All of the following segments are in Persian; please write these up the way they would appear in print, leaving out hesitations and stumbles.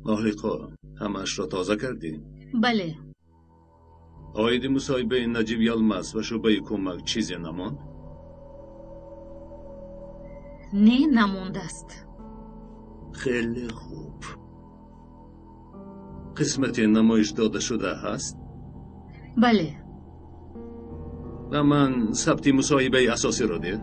مهلقا همش را تازه کردی؟ بله. آید مصاحبه نجیب یلمز و شعبه کمک چیزی نماند؟ نه، نمانده است. خیلی خوب. قسمت نمایش داده شده هست؟ بله. و من ثبت مصاحبه اساسی را ده؟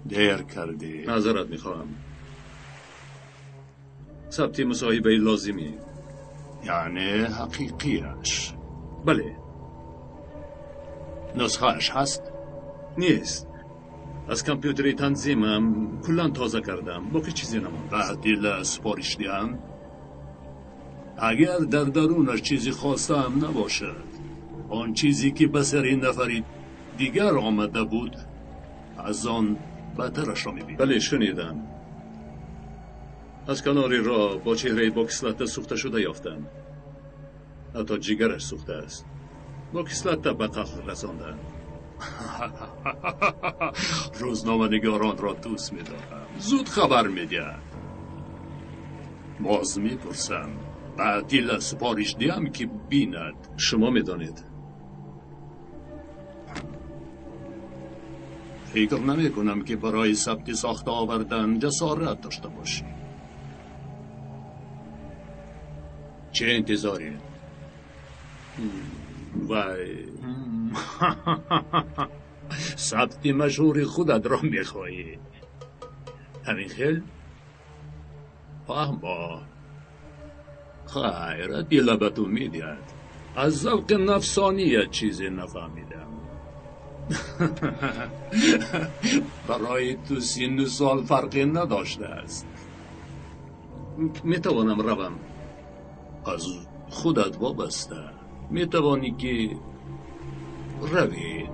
دیر کردی. معذرت میخواهم. ثبت مصاحبه لازمی. یعنی حقیقیش. بله. نسخهش هست؟ نیست. از کامپیوتری تنظیمم کلان تازه کردم. باقی چیزی نمانده. بعدیل سپارش دیم؟ اگر در درونش چیزی خواسته هم نباشد، آن چیزی که به سر نفری دیگر آمده بود از آن بهترش را میبینم. بله شنیدم. از کناری را با چهره با کسلت سوخته شده یافتم. حتی جگرش سوخته است. با کسلت به قتل رسانده. روزنامه نگاران را دوست می‌دارم. زود خبر میدهد. باز میپرسم بعدیل سپارش دیم که بیند. شما میدانید. فکر نمی کنم که برای ثبت ساخته آوردن جسارت داشته باشی. چه انتظاری؟ وای. ثبت مشهور خودت را میخواهی. همین خیل؟ فهمه. خیر، دیل به تو میدهد. از ذوق نفسانیت چیزی نفهمیدم. برای تو سن و سال فرقی نداشته است. میتوانم روم. از خودت وابسته. میتوانی که روی.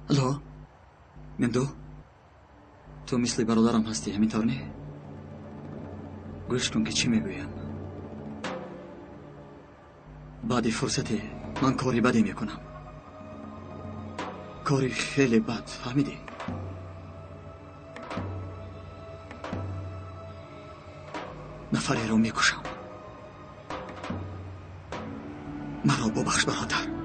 الو ممدو تو مثل برادرم هستی همینطور نه؟ گوش کن که چی میگویم. بعد فرصتی من کاری بدی میکنم، کاری خیلی بد، فهمیدی؟ نفری رو میکشم. مرا ببخش برادر.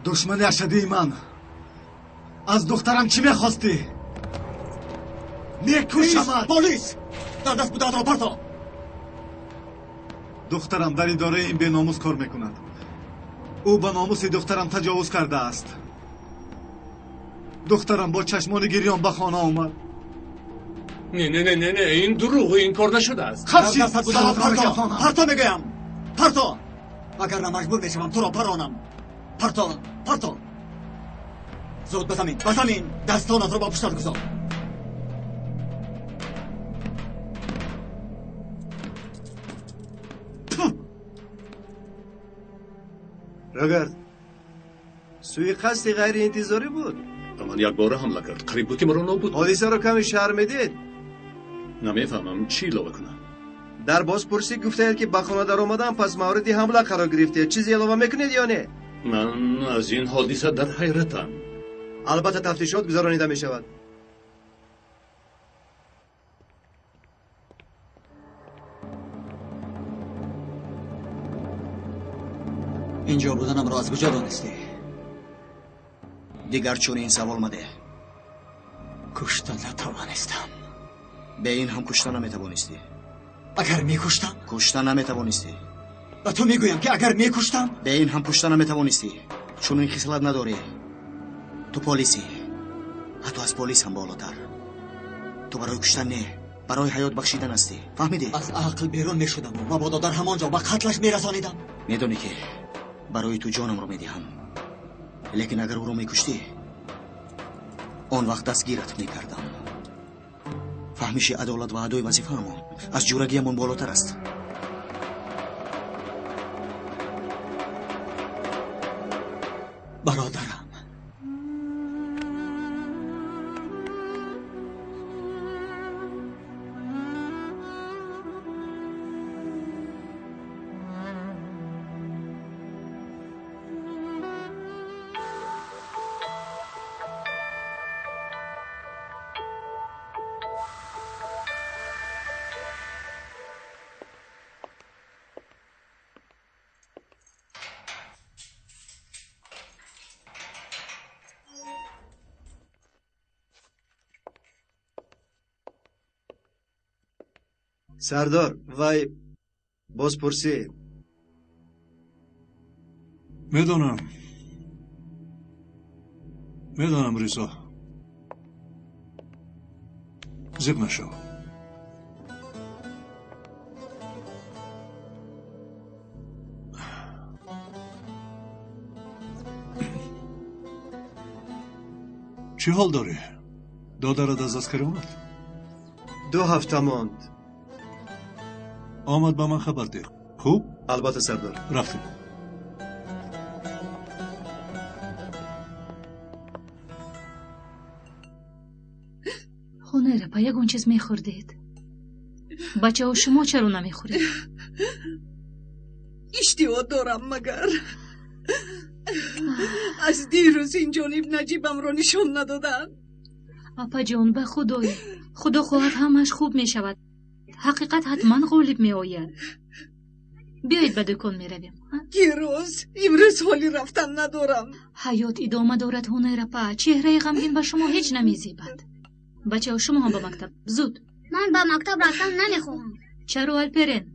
دشمن اشدی من از دخترم چی میخواستی؟ میکشمت. پلیس در دست بوده را پرتا. دخترم در اداره این به ناموس کار میکند. او به ناموس دخترم تجاوز کرده است. دخترم با چشمان گریان به خانه آمد. نه این دروغ، این کار نشده است. خفشی پرتا میگویم، پرتا. اگر نه مجبور میشم تو را پرانم. پرتا زود به زمین دستانت را با پشتت گذار. رگرد سوی قصد غیر انتظاری بود. من یک بار حمله کرد، قریب بود که مرا نابود. حادثه را کمی شرم میدید؟ نمیفهمم چی علاوه کنم. در بازپرسی گفتید که به خانه در آمدن پس موردی حمله قرار گرفته. چیزی علاوه میکنید یا نه؟ من از این حادثه در حیرتم. البته تفتیشات گذرانیده می شود. اینجا بودنم را از کجا دانستی؟ دیگر چون این سوال مده. کشتن نتوانستم. به این هم کشتن نمیتوانستی. اگر میکشتم؟ کشتن نمیتوانستی. و تو میگویم که اگر میکشتم؟ به این هم کشتن نمیتوانستی، چون این خصلت نداری. تو پلیسی، حتی از پلیس هم بالاتر. تو برای کشتن نه، برای حیات بخشیدن هستی. فهمیدی؟ از عقل بیرون میشدم و مبادا در همانجا به قتلش میرسانیدم. میدونی که برای تو جانم رو میدهم، لیکن اگر او رو میکشتی اون وقت دستگیرت میکردم. فهمیشی عدالت و ادای وظیفه همون از جورگی همون بالاتر است. برادرم سردار وای بازپرسی. میدونم ریزا، زیب نشو. چی حال داری؟ دادرت از عسکری اومد؟ 2 هفته ماند. آمد با من خبر ده. خوب؟ البته سردار. رفتیم. خونه را یگون چیز میخوردید؟ بچه ها شما چرا نمیخورید؟ اشتها دارم مگر از دیروز این جانب نجیبم را نشان ندادن. اپا جان به خدای خدا خواهد همش خوب می شود. حقیقت حتما غالب می آید. بیایید به دکان می رویم. امروز حالی رفتن ندارم. حیات ادامه دارد هنر پا. چهره غمگین به شما هیچ نمی زیبد. بچه ها شما هم به مکتب. زود من با مکتب رفتن نمیخواهم. چرا الپرن؟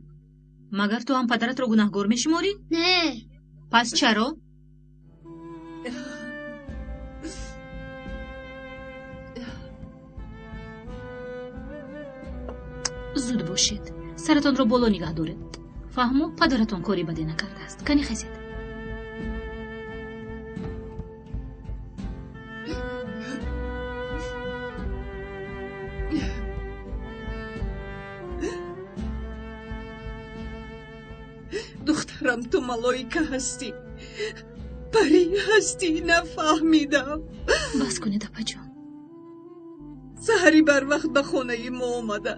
مگر تو هم پدرت رو گناهگار میشماری؟ نه. پس چرا؟ زود باشید. سرتان رو بالا نگه دارید. فهمو پدرتان کاری بدی نکرده است. کنی خزید. دخترم تو ملائکه هستی، پری هستی، نفهمیدم. بس کنید اپا جان. سحری بر وقت به خونه ما آمده.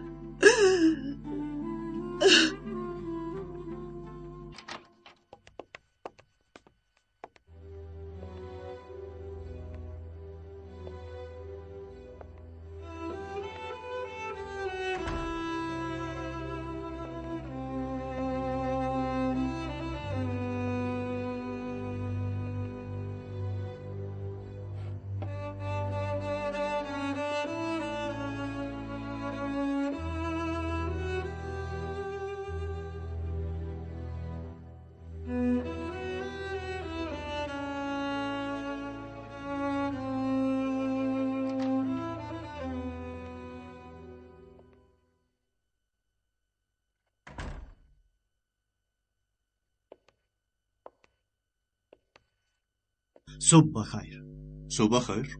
صبح بخیر. صبح بخیر.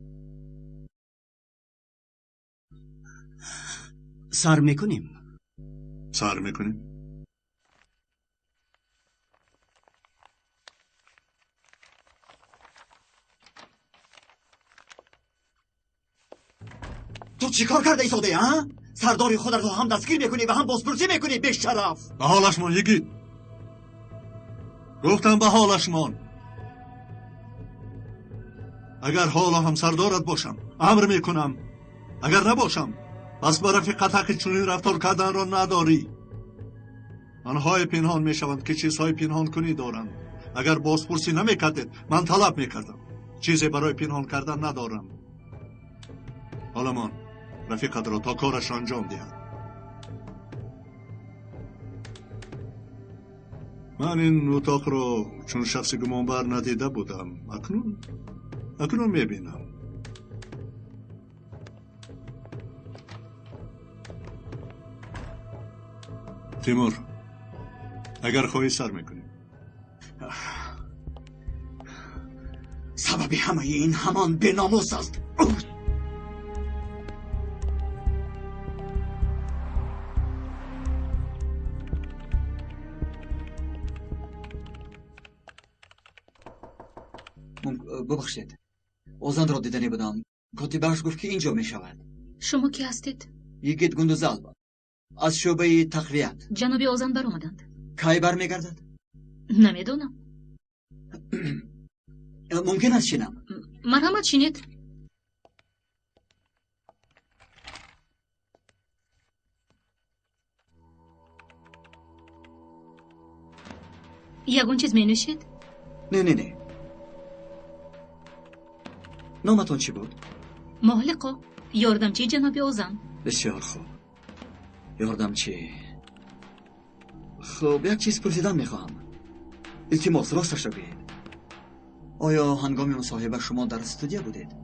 سر میکنیم. سر میکنیم. تو چی کار کرده ای سوده ها؟ سرداری خودت رو هم دستگیر میکنی و هم بازپرسی میکنی به شرف. به حالش مان یگید. گفتم به حالش مان. اگر حالا هم سردارت باشم امر میکنم، اگر نباشم پس با رفیقت که چنین رفتار کردن را نداری. آنهای پنهان میشوند که چیزهای پنهان کنی دارند. اگر بازپرسی نمیکردید من طلب میکردم. چیزی برای پنهان کردن ندارم. حالا من رفیقت را تا کارش را انجام دهد. من این اتاق را چون شخصی گمانبر ندیده بودم. اکنون میبینم. تیمور اگر خواهی سر میکنیم. سبب همه این همان بی‌ناموس است. ببخشید، اوزان را دیدنی بودم. کاتبش گفت که اینجا می شود. شما کی هستید؟ یگید گندوزال از شعبه تقویت. جناب اوزان بر اومدند. کی بر میگردد؟ نمیدونم. ممکن است شینم. مرحمت شینید. یگون چیز می نوشید؟ نه. نامتون چی بود؟ محلقا، یاردمچی جناب اوزان. بسیار خوب. یاردمچی. خب یک چیز پرسیدن میخواهم. التماس راستش را بگید. آیا هنگام مصاحبه شما در استودیو بودید؟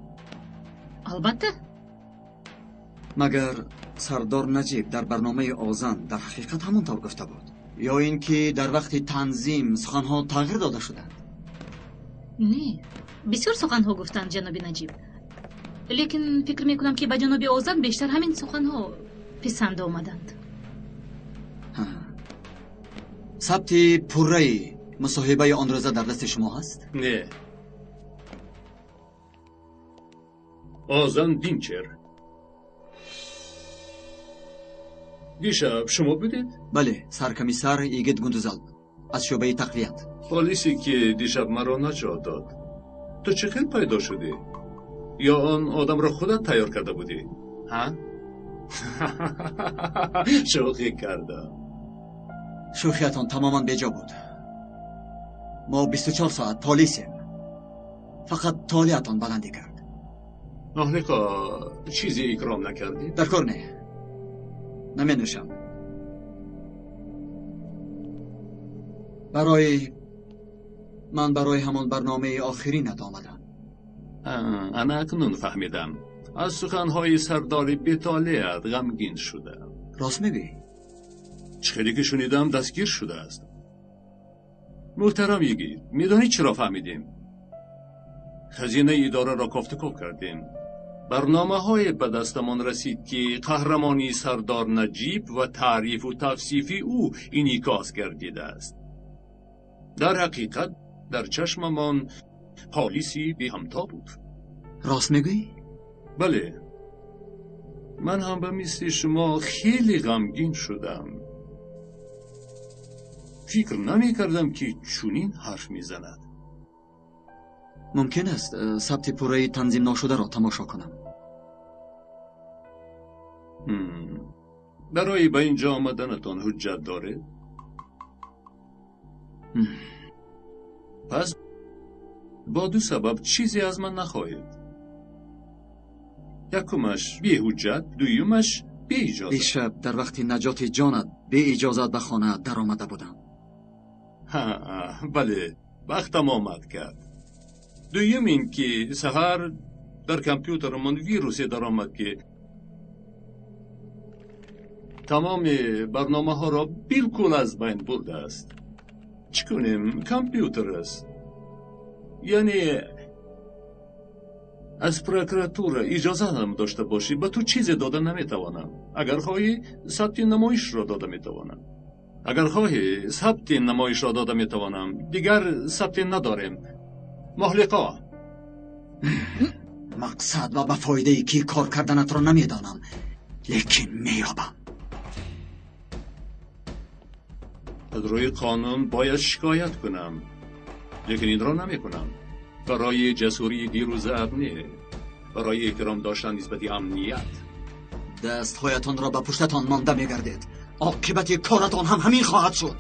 البته. مگر سردار نجیب در برنامه اوزان در حقیقت همونطور گفته بود؟ یا اینکه در وقت تنظیم سخنها تغییر داده شدند؟ نه، بسیار سخنها گفتند جناب نجیب. لیکن فکر میکنم که به جناب اوزان بیشتر همین سخنها پسند آمدند. ثبت پره مصاحبه آن روز در دست شما هست؟ نه. اوزان دینچر. دیشب شما بودید؟ بله، سرکمیسر یگید گندوزال از شعبه تقویت. پلیسی که دیشب مرا نجات داد. تو چه خیلی پیدا شدی؟ یا آن آدم را خودت تیار کرده بودی؟ ها؟ شوخی کردم. شوخیتان تماما بیجا بود. ما 24 ساعت پلیسیم. فقط تالیتان بلندی کرد. محلقا چیزی اکرام نکردی؟ در کار نه. نمی‌نوشم. من برای همان برنامه آخری ندامدم. انا اکنون فهمیدم. از سخنهای سردار بی‌طالعت غمگین شدم. راست میگی؟ چخیلی که شنیدم دستگیر شده است. محترم یگی، میدانی چرا فهمیدیم؟ خزینه اداره را کافتکاف کردیم. برنامه های به دستمان رسید که قهرمانی سردار نجیب و تعریف و توصیفی او انعکاس گردیده است. در حقیقت در چشممان پالیسی بی همتا بود. راست میگی؟ بله. من هم به مثل شما خیلی غمگین شدم. فکر نمی کردم که چنین حرف میزند. ممکن است ثبت پوره تنظیم نشده را تماشا کنم. برای به اینجا آمدنتان حجت داره؟ پس با دو سبب چیزی از من نخواهید. یکمش بی حجت، دویمش بی اجازت. دیشب در وقت نجات جانت بی اجازت به خانه در آمده بودم. بله، وقتم آمد کرد. دویم این که سحر در کامپیوترمان ویروسی در آمد که تمام برنامه ها را بالکل از بین برده است. چی کنیم؟ کامپیوتر است. یعنی از پروکراتور اجازه هم داشته باشی به تو چیزی داده نمیتوانم. اگر خواهی ثبت نمایش را داده میتوانم. اگر خواهی ثبت نمایش را داده میتوانم. دیگر ثبت نداریم. محلقا. مقصد و به فایده ای که کار کردنت را نمیدانم، لیکن میابم. از روی قانون باید شکایت کنم، لیکن این را نمی کنم. برای جسوری دیروز ابنه، برای احترام داشتن نسبت امنیت. دستهایتان را به پشتتان مانده میگردید. عاقبت کارتان هم همین خواهد شد.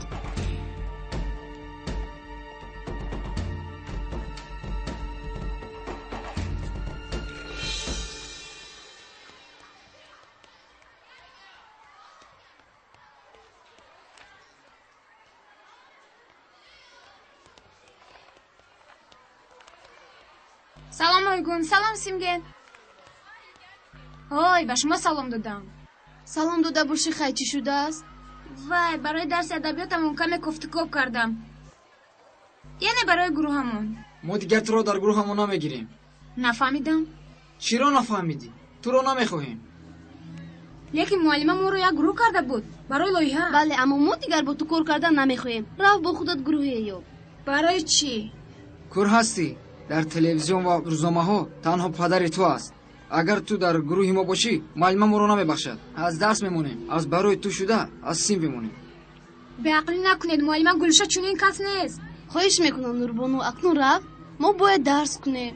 سلام آیگون. سلام سیمگن. های به شما سلام دادم. سلام داده باشی. خیلی چی شده است؟ وای برای درس ادبیاتمون کمی کوفتکوب کردم. یعنی برای گروهمون. ما دیگر تو رو در گروهمون نمیگیریم. نفهمیدم. چی رو نفهمیدی؟ تو رو نمیخواهیم. لیکن معلم ما رو یک گروه کرده بود برای لایحه. بله اما ما دیگر با تو کار کردن نمیخواهیم. رفت با خودت گروهی یا. برای چی؟ کور هستی. در تلویزیون و روزنامه ها تنها پدر تو است. اگر تو در گروه ما باشی معلم ما رو نمیبخشد. از درس میمونیم. از برای تو شده از سیم بمونیم. به عقلی نکنید. معلم گلشه چنین کس نیست. خواهش میکنم نوربانو اکنون رفت. ما باید درس کنیم.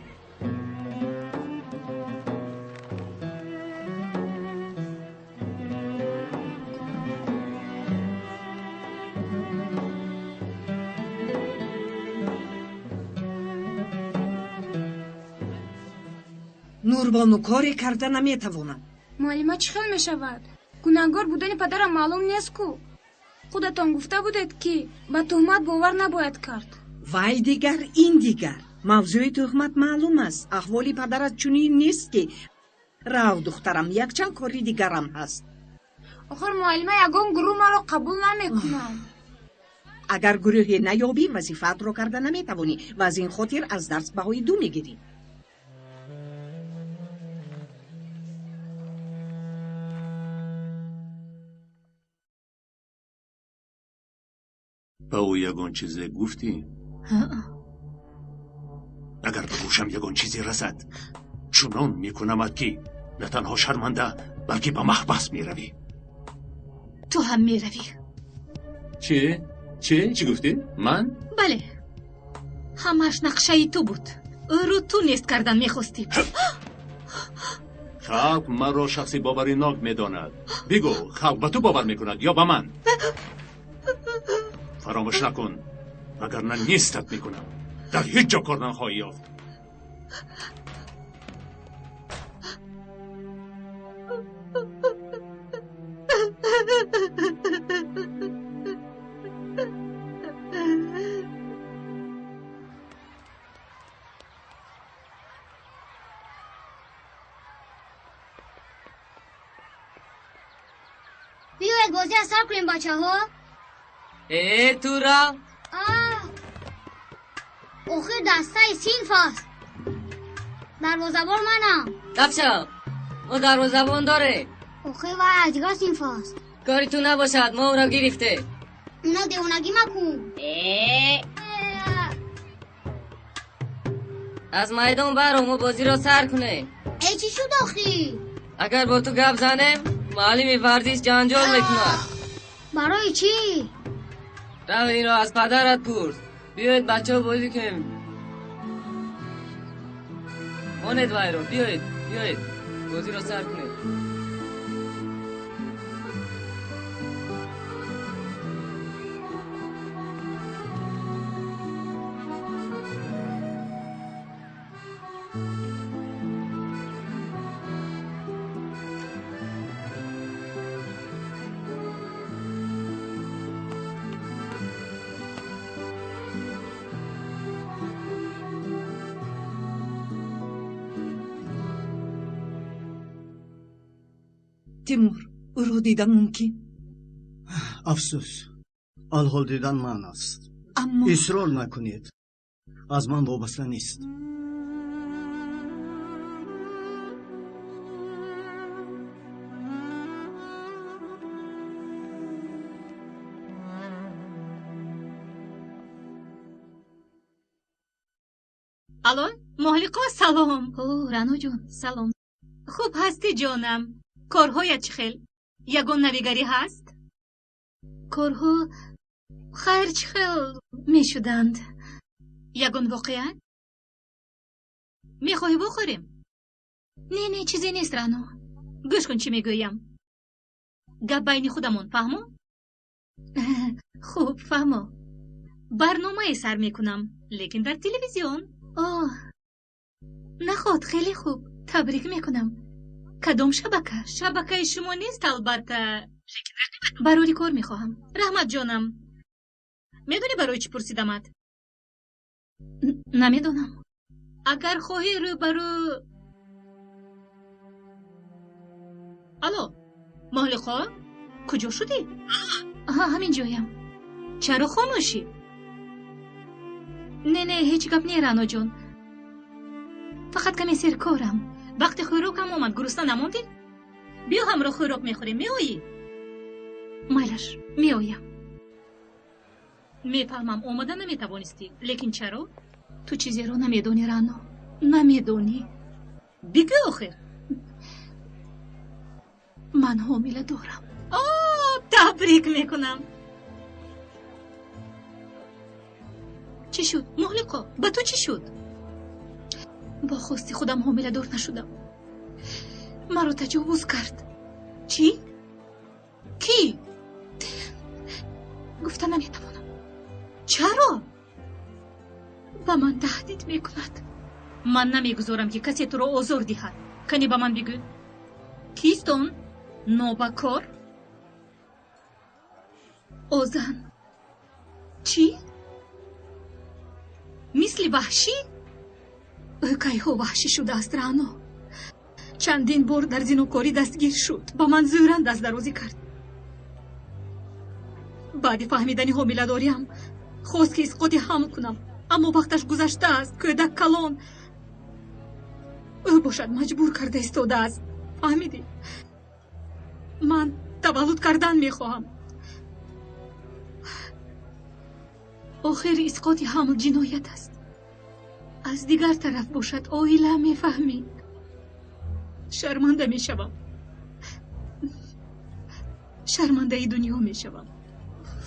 نوربانو کاری کرده نمیتوانم. معلم چی خیل میشود؟ گناهکار بودن پدرم معلوم نیست کو. خودتان گفته بودید که به تهمت باور نباید کرد. وای دیگر این دیگر موضوع تهمت معلوم است. احوال پدرت چنین نیست که. راو دخترم یک چند کاری دیگرم هست. آخر معلمه یگان گروه ما را قبول نمیکنند. اگر گروهی نیابی وظیفت رو کرده نمیتوانی و از این خاطر از درس بهای 2 میگیری. به او یگان چیزی گفتی؟ اگر به گوشم یگان چیزی رسد چنان میکنمت که نه تنها شرمنده بلکه به محبس میروی. تو هم میروی. چی گفتی؟ من؟ بله همش نقشه تو بود. رو تو نیست کردن میخواستی. خلق من را شخصی باوری ناک میداند. بگو خلق به تو باور میکند یا به من؟ فراموش نکن وگرنه نیستت میکنم. در هیچ جا کار نخواهی یافت. بیا سر کنیم بچه ها. تو را آخه دسته سینف است. دروازه‌بان منم. دفشا او دروازه‌بان داره. آخه و ادیگاه سینف است. کاری تو نباشد ما او را گرفته. اونا دیوانگی مکن. از میدان برو ما بازی را سر کنه. چی شد آخی؟ اگر با تو گپ زنم معلم ورزش جنجال میکنه. برای چی؟ رو این را از پدرت پرس. بیایید بچه ها بازی کنیم. ماند وای رو بیایید بازی را سر کنید. تیمور او رو دیدن ممکن؟ افسوس الحال دیدن من است. اما اصرار نکنید، از من وابسته نیست. الو مهلقا سلام. رانو جون سلام. خوب هستی جانم؟ کارهایت چه خیل؟ یگان نویگری هست؟ کارها خیر چه خیل می شدند. یگان واقعا؟ می خواهی بخوریم؟ نه چیزی نیست رانو. گوش کن چی می گویم. گپ بین خودمون فهمو؟ خوب فهمو. برنامه سر می کنم لیکن در تلویزیون. نخواد خیلی خوب. تبریک می کنم. کدام شبکه؟ شبکه شما نیست البته. برای کار میخواهم. رحمت جانم میدونی برای چی پرسیدمت؟ نمیدونم. اگر خواهی روبرو. الو مهلقا کجا شدی؟ همین جایم. چرا خاموشی؟ نه هیچ گپ نی رانو جان. فقط کمی سر کارم. وقتی خوراکم اومد گرسنه نموندی؟ بیا همراه خوراک میخوریم. میایی؟ مایلش میایم. میفهمم اومده نمیتوانستی، لیکن چرا؟ تو چیزی رو نمیدونی رانو. نمیدونی. بگو آخر. من حامله دارم. تبریک میکنم. چی شد مهلقا؟ با تو چی شد؟ با خواستی خودم حامله دار نشدم. مرا تجاوز کرد. چی؟ کی؟ گفتن نمیتوانم. چرا؟ با من تهدید میکند. من نمیگذارم که کسی تو را آزار دهد. کنی با من بگو کیست اون نوبکار؟ اوزن چی؟ مثل وحشی؟ کیهو وحشی شده است رانو. چندین بار در زینوکاری دستگیر شد. با من زورن دست درازی کرد. بعد فهمیدن حامله داریم خواست که اسقاط حمل کنم، اما وقتش گذشته است. کودک کلان او باشد مجبور کرده ایستاده است. فهمیدی؟ من تولد کردن میخواهم. آخر اسقاط حمل جنایت است. از دیگر طرف باشد عائله میفهمی. شرمنده میشوم. شرمنده ای دنیا میشوم.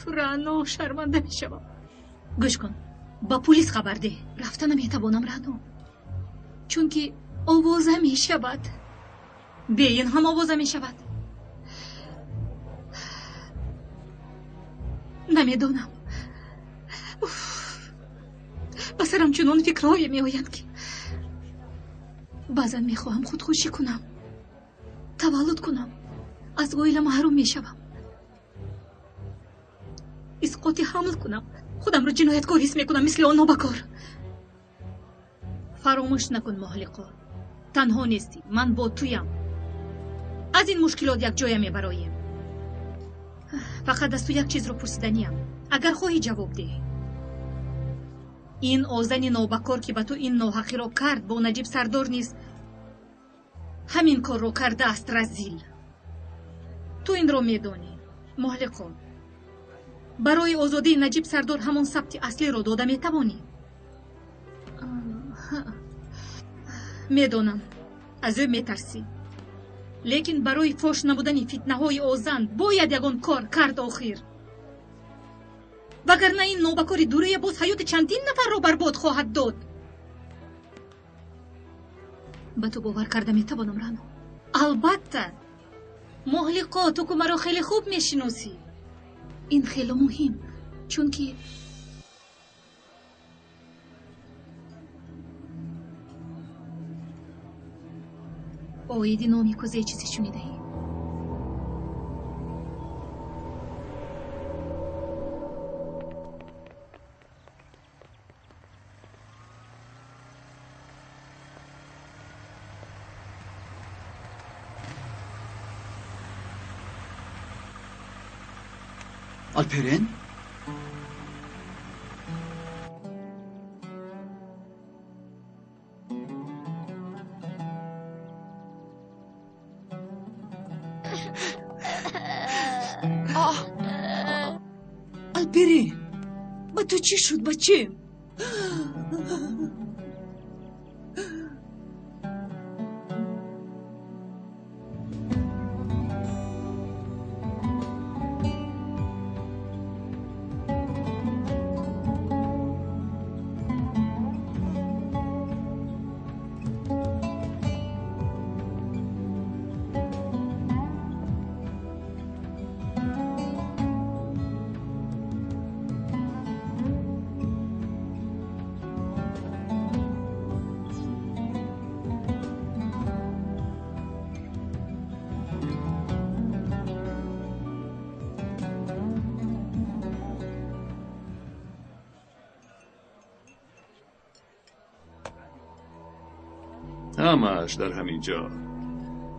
رانو شرمنده میشوم. گوش کن، با پلیس خبر ده. رفتن نمیتوانم رانو، چون که آوازه میشود. بیین هم آوازه میشود. نمیدونم. بسرم چنان فکرهای میآیند که بعضا میخواهم خودکشی کنم، تولد کنم، از عائله محروم میشوم، اسقاط حمل کنم، خودم را جنایتکار حس میکنم مثل آن نابکار. فراموش نکن مهلقا، تنها نیستی. من با تویم. از این مشکلات یک جای میبراییم. فقط از تو یک چیز رو پرسیدنیم. اگر خواهی جواب ده. این آزن نوبکار که به تو این ناحقی رو کرد با نجیب سردار نیست همین کار رو کرده است رزیل. تو این رو میدانی محلقا برای آزادی نجیب سردار همون ثبت اصلی رو داده میتوانی. میدانم از او میترسی، لیکن برای فوش نبودن فتنه های آزن باید یگان کار کرد آخر. وگرنه این نوبکاری دوره باز حیات چندین نفر رو برباد خواهد داد. به تو باور کرده میتوانم رانو. البته محلقا تو که مرا خیلی خوب میشناسی. این خیلی مهم، چون که اویدی نامی کوزه چیزی شنیده ای؟ آلپرین؟ آلپرین با تو چی شد بچه؟ همش در همین جا.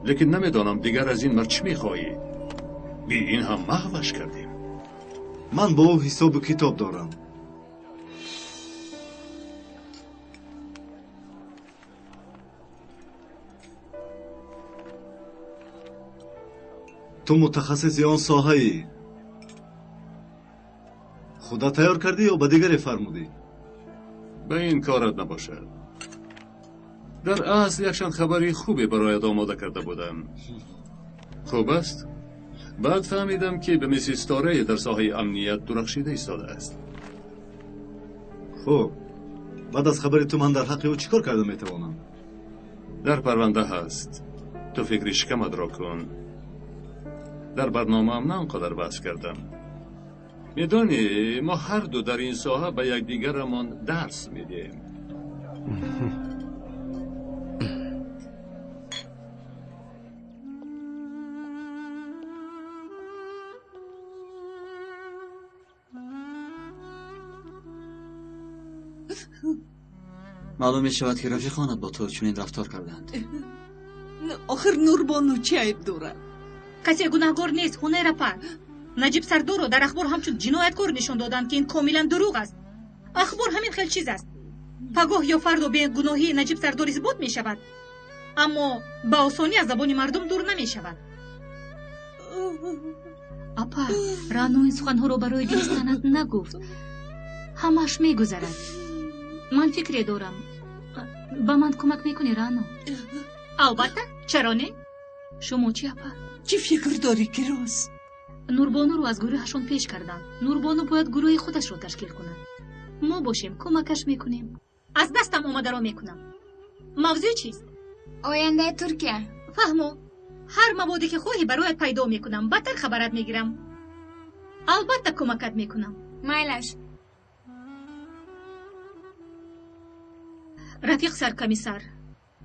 لیکن نمیدانم دیگر از این مرد چی میخواهی؟ بی این هم محوش کردیم. من با او حساب کتاب دارم. تو متخصص آن ساحه ای. خدا تیار کردی یا به دیگری فرمودی؟ به این کارت نباشد. در اصل یکشان خبری خوبی برایت آماده کرده بودم. خوب است؟ بعد فهمیدم که به میسی ستاره در ساحه امنیت درخشیده ایستاده است. خب بعد از خبر تو من در حق او چیکار کرده میتوانم؟ در پرونده هست. تو فکر شکمت را کن. در برنامه هم نه آنقدر بحث کردم. میدانی ما هر دو در این ساحه به یکدیگرمان درس میدیم. معلوم می شود که رفیقانت با تو چنین رفتار کردند. آخر نوربانو چه عیب دارد؟ کسی گناهکار نیست. هنر پر نجیب سردار رو در اخبار همچون جنایتکار نشان دادند که این کاملا دروغ است. اخبار همین خیلی چیز است. پگاه یا فردا به گناهی نجیب سردار اثبات می شود، اما با آسانی از زبان مردم دور نمی شود. اپا رانو این سخنها رو برای دوستانت نگفت. همش می گذرد. من فکری دارم. با من کمک میکنی رانو؟ البته، چرا نه؟ شما چی اپا؟ چی فکر داری که راست؟ نوربانو رو از گروهشون پیش کردن. نوربانو باید گروه خودش رو تشکیل کنه. ما باشیم کمکش میکنیم. از دستم آمده را میکنم. موضوع چیست؟ آینده ترکیه. فهمو. هر موادی که خواهی برایت پیدا میکنم. بدتر خبرت میگیرم. البته کمکت میکنم. مایلش. رفیق سرکمیسر،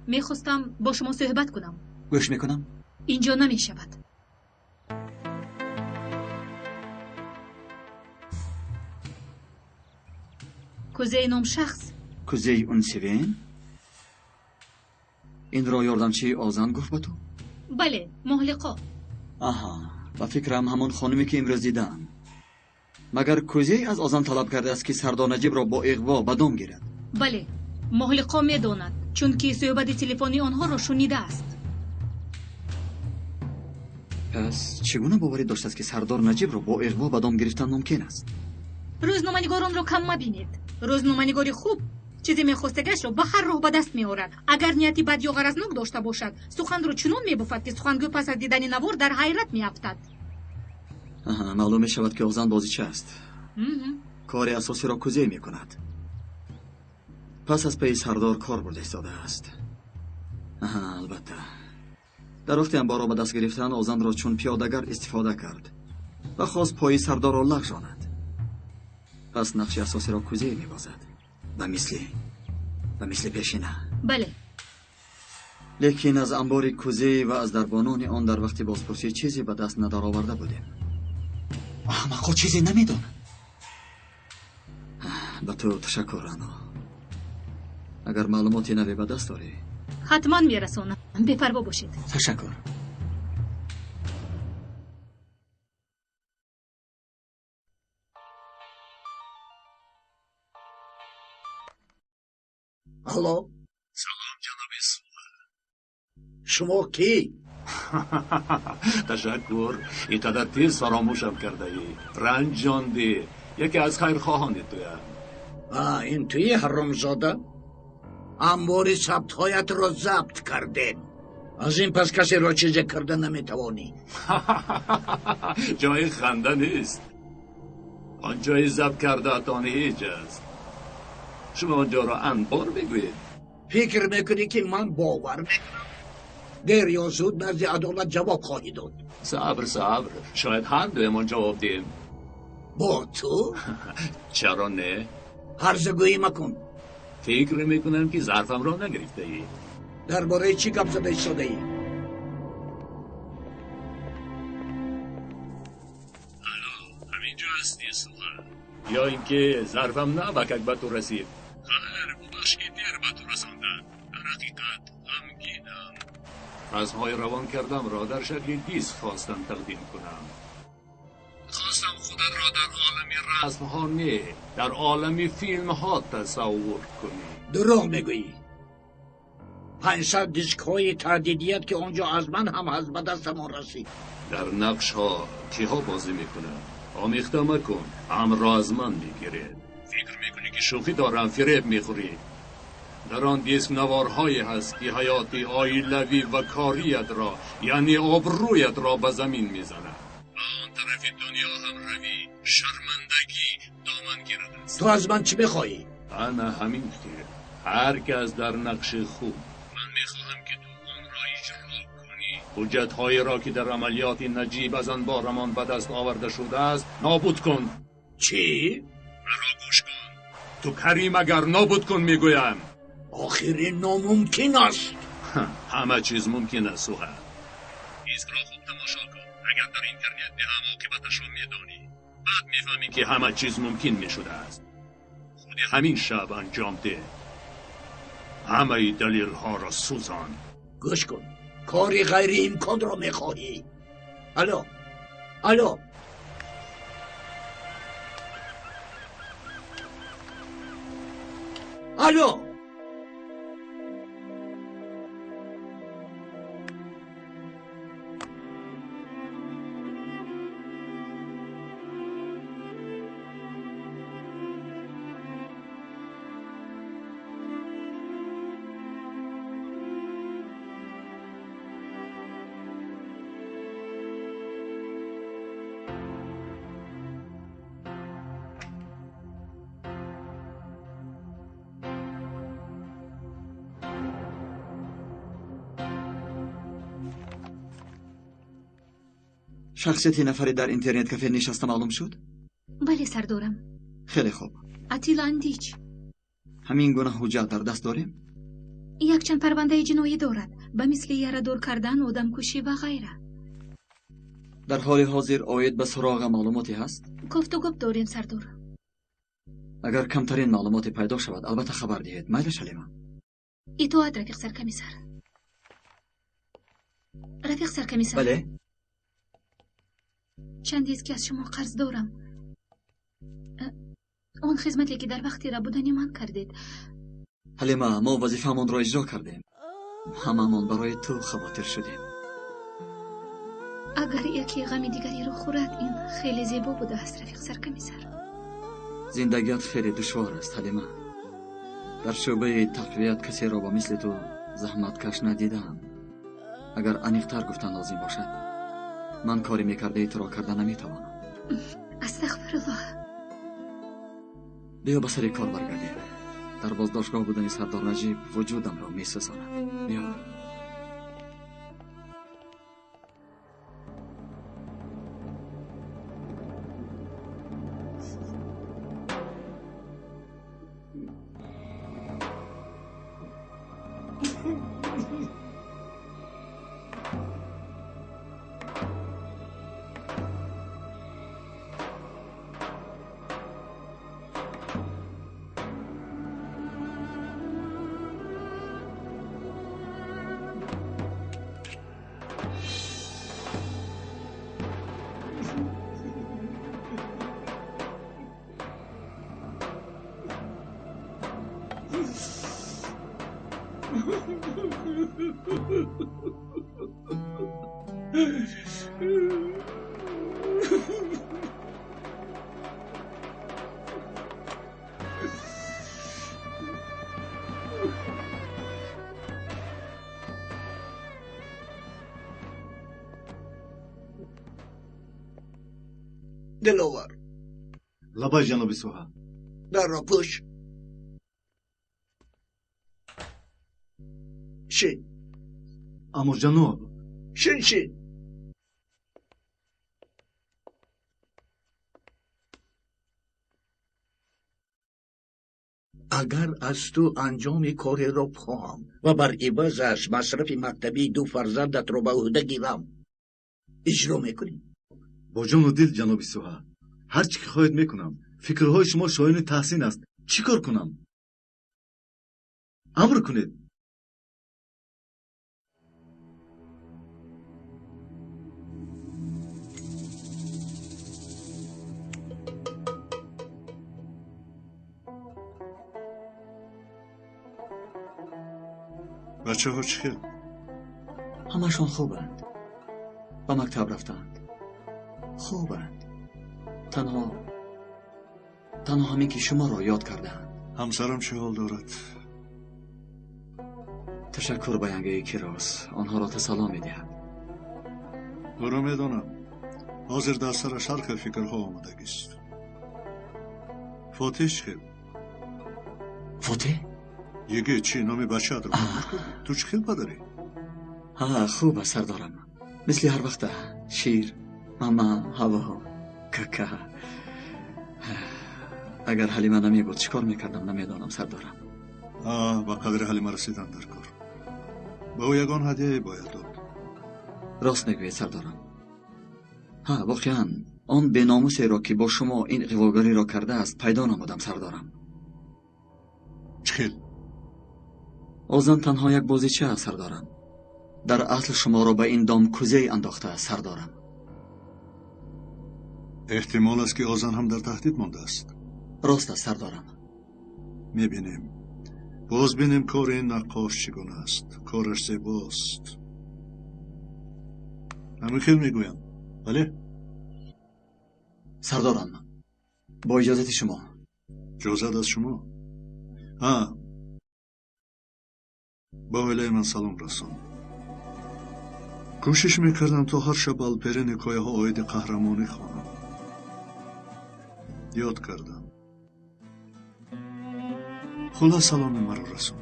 میخواستم با شما صحبت کنم. گوش میکنم. اینجا نمیشود. کوزه نام شخص. کوزه اون سوین؟ این را یاردمچی آزان گفت با تو؟ بله، محلقا. آها، و فکرم همون خانمی که امروز دیدم. مگر کوزی از آزان طلب کرده است که سردار نجیب را با اغوا به دام گیرد؟ بله، محلقا میداند چون که صحبت تلفنی آنها را شنیده است. پس چگونه باوری داشته است که سردار نجیب را با اغوا به دام گرفتن ممکن است؟ روزنامه‌نگاران را کم مبینید. روزنامه‌نگاری خوب چیزی میخواستگش را به هر راه به دست میآورد. اگر نیتی بد یا غرضناک داشته باشد سخن را چنان میبافد که سخنگو پس از دیدن نوار در حیرت میافتد. معلوم میشود که آزان بازیچه است. کار اساسی را کوزی میکند. پس از پی سردار کار برده ایستاده است. البته در وقتی انبار را به دست گرفتن آزان را چون پیادهگر استفاده کرد و خواست پای سردار را لغزاند. پس نقش اساسی را کوزی میبازد. و مثل پیشینه. بله. لیکن از انبار کوزی و از دربانان آن در وقت بازپرسی چیزی به دست ندار آورده بودیم. احمقا چیزی نمیدونم. به تو تشکر رانا. اگر معلوماتی نوی به دست داری حتما میرسونم. بپروا باشید. تشکر. الو. سلام جناب سوله. شما کی؟ تشکر. اینقدر تیز فراموشم کرده ای. رنج جاندی. یکی از خیرخواهان تویم. این توی حرامزاده؟ انبار ثبت‌هایت را ضبط کردیم. از این پس کسی را چیزی کرده نمیتوانی. جای خنده نیست. آن جای ضبط کرده اتان هیچ است. شما آنجا را انبار بگوید. فکر میکنی که من باور میکنم؟ دیر یا زود نزد عدالت جواب خواهی داد. صبر شاید هر دویمان جواب دیم. با تو؟ چرا نه؟ هرزگویی مکن. فکر میکنم که ظرفم را نگرفته ای. درباره چی گپ زده ایستاده ای؟ همینجا هستی سوال. یا اینکه ظرفم نه بکک به تو رسید. خیر بودش که دیر به تو رساندن. در حقیقت غمگینم. رزمهای روان کردم را در شکل دیسک خواستم تقدیم کنم. خواستم خودت را در عالم رزمها نه، در عالم فیلم ها تصور کنی. دروغ میگویی. 500 دیسک های تعدیدیت که آنجا از من هم از به دست ما رسید. در نقش ها کی ها بازی میکنن؟ آمیخته مکن. هم را از من میگیرید. فکر میکنی که شوخی دارم فریب میخوری. در آن دیسک نوارهایی هست که حیات عائلوی و کاریت را یعنی آبرویت را به زمین میزنه. آن طرف دنیا هم روی شرمندگی دامن گیرد است. تو از من چی بخواهی؟ انا همین که هر کس در نقش خوب من میخواهم که تو آن را اجرا کنی. حجت‌های را که در عملیات نجیب از انبارمان به دست آورده شده است نابود کن. چی؟ مرا گوش کن. تو کریم اگر نابود کن میگویم. آخری ناممکن است. همه چیز ممکن است سوها. دیسک را خوب تماشا کن. اگر در اینترنت به هم عاقبتش را میدانی بعد میفهمی که همه چیز ممکن میشده است. خودی همین شب انجام ده. همه دلیل ها را سوزان. گوش کن. کاری غیر امکان را میخواهی. الو شخصیت نفری در اینترنت کافه نشسته معلوم شد؟ بله سردارم. خیلی خوب. اتیلا اندیچ. همین گونه حجت در دست داریم؟ یک چند پرونده جنایی دارد به مثل یاره دور کردن، آدم کشی و غیره. در حال حاضر آید به سراغ معلوماتی هست؟ گفت و گفت داریم سردار. اگر کمترین معلوماتی پیدا شود البته خبر دهید. میل شلیما. اطاعت رفیق سرکمیسر. رفیق سرکمیسر. بله. چندی است که از شما قرض دارم. آن خدمتی که در وقتی را بودن من کردید. حلیمه، ما وظیفه‌مان را اجرا کردیم. هممون برای تو خواطر شدیم. اگر یکی غم دیگری رو خورد، این خیلی زیبا بوده است رفیق سرکمیسر. زندگیت خیلی دشوار است حلیمه. در شعبه تقویت کسی را با مثل تو زحمت کش ندیدم. اگر عمیق‌تر گفتن لازم باشد، من کاری میکرده تو را کرده نمیتوانم. استغفرالله. بیا به سر کار برگردیم. در بازداشتگاه بودن سردار نجیب وجودم را میسوزاند. بیا. دلاور لبای جناب سوها. در را پوش. شین امور جناب. شین اگر از تو انجام کاری را بخواهم و بر عوضش مصرف مکتبی 2 فرزندت را به عهده گیرم، اجرا میکنی؟ با جان و دل جناب سوها. هر چی که خواهید میکنم. فکرهای شما شایان تحسین است. چی کار کنم؟ امر کنید. بچه ها چیه؟ همشان خوبند. به مکتب رفتند. خوبند. تنها همین که شما را یاد کردند. همسرم چه حال دارد؟ تشکر به ینگه کراس. آنها را تسلام می‌دهد. او را میدانم. حاضر در سرش هر فکرها آمدگی است. فاتح چه؟ فاتح؟ یگه چی نام بچه ات را تو چه خیل پدری؟ خوب است سردارم. مثل هر وقت شیر، ماما، هوا، ککا. اگر حلیمه نمی بود چیکار میکردم نمیدانم سردارم. با قدر حلیمه رسیدن در کار. به او یگان هدیه باید داد. راست میگوید سردارم. واقعا آن بیناموسی را که با شما این قواگری را کرده است پیدا نمودم سردارم. چخیل؟ آزن تنها یک بازیچه است سردارم. در اصل شما را به این دام کوزه انداخته است سردارم. احتمال است که آزن هم در تهدید مانده است. راست است سردارم. میبینیم. باز بینیم کار این نقاش چگونه است. کارش زیباست. همین میگویم. بله؟ سردارم با اجازت شما. اجازت از شما؟ با ولی من سلام رسان. کوشش میکردم تا هر شب الپرین حکایه ها آید قهرمانی خوانم. یاد کردم. خدا سلام مرا رسان.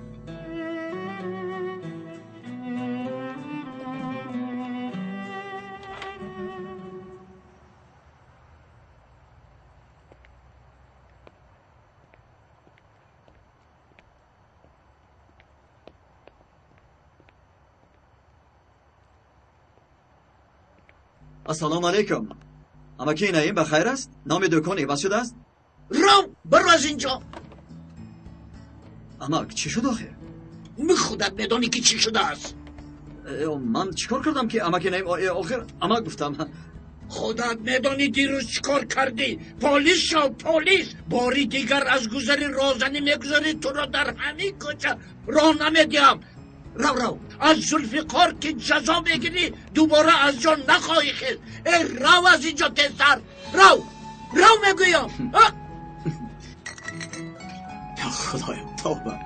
السلام علیکم. اما که این بخیر است؟ نام دکان عوض شده است؟ رام برو از اینجا. اما چی شد آخه؟ خودت بدانی که چی شده است. من چیکار کردم که اما که نیم آخر اما گفتم. خودت میدانی دیروز چیکار کردی؟ پلیس شو پلیس. باری دیگر از گذر رازنی میگذاری تو را در همین کوچه راه نمیدیم. رو از ذوالفقار که جزا میگیری دوباره از جان نخواهی خیز. رو از اینجا تیزتر. رو میگویم. یا خدایم توبه.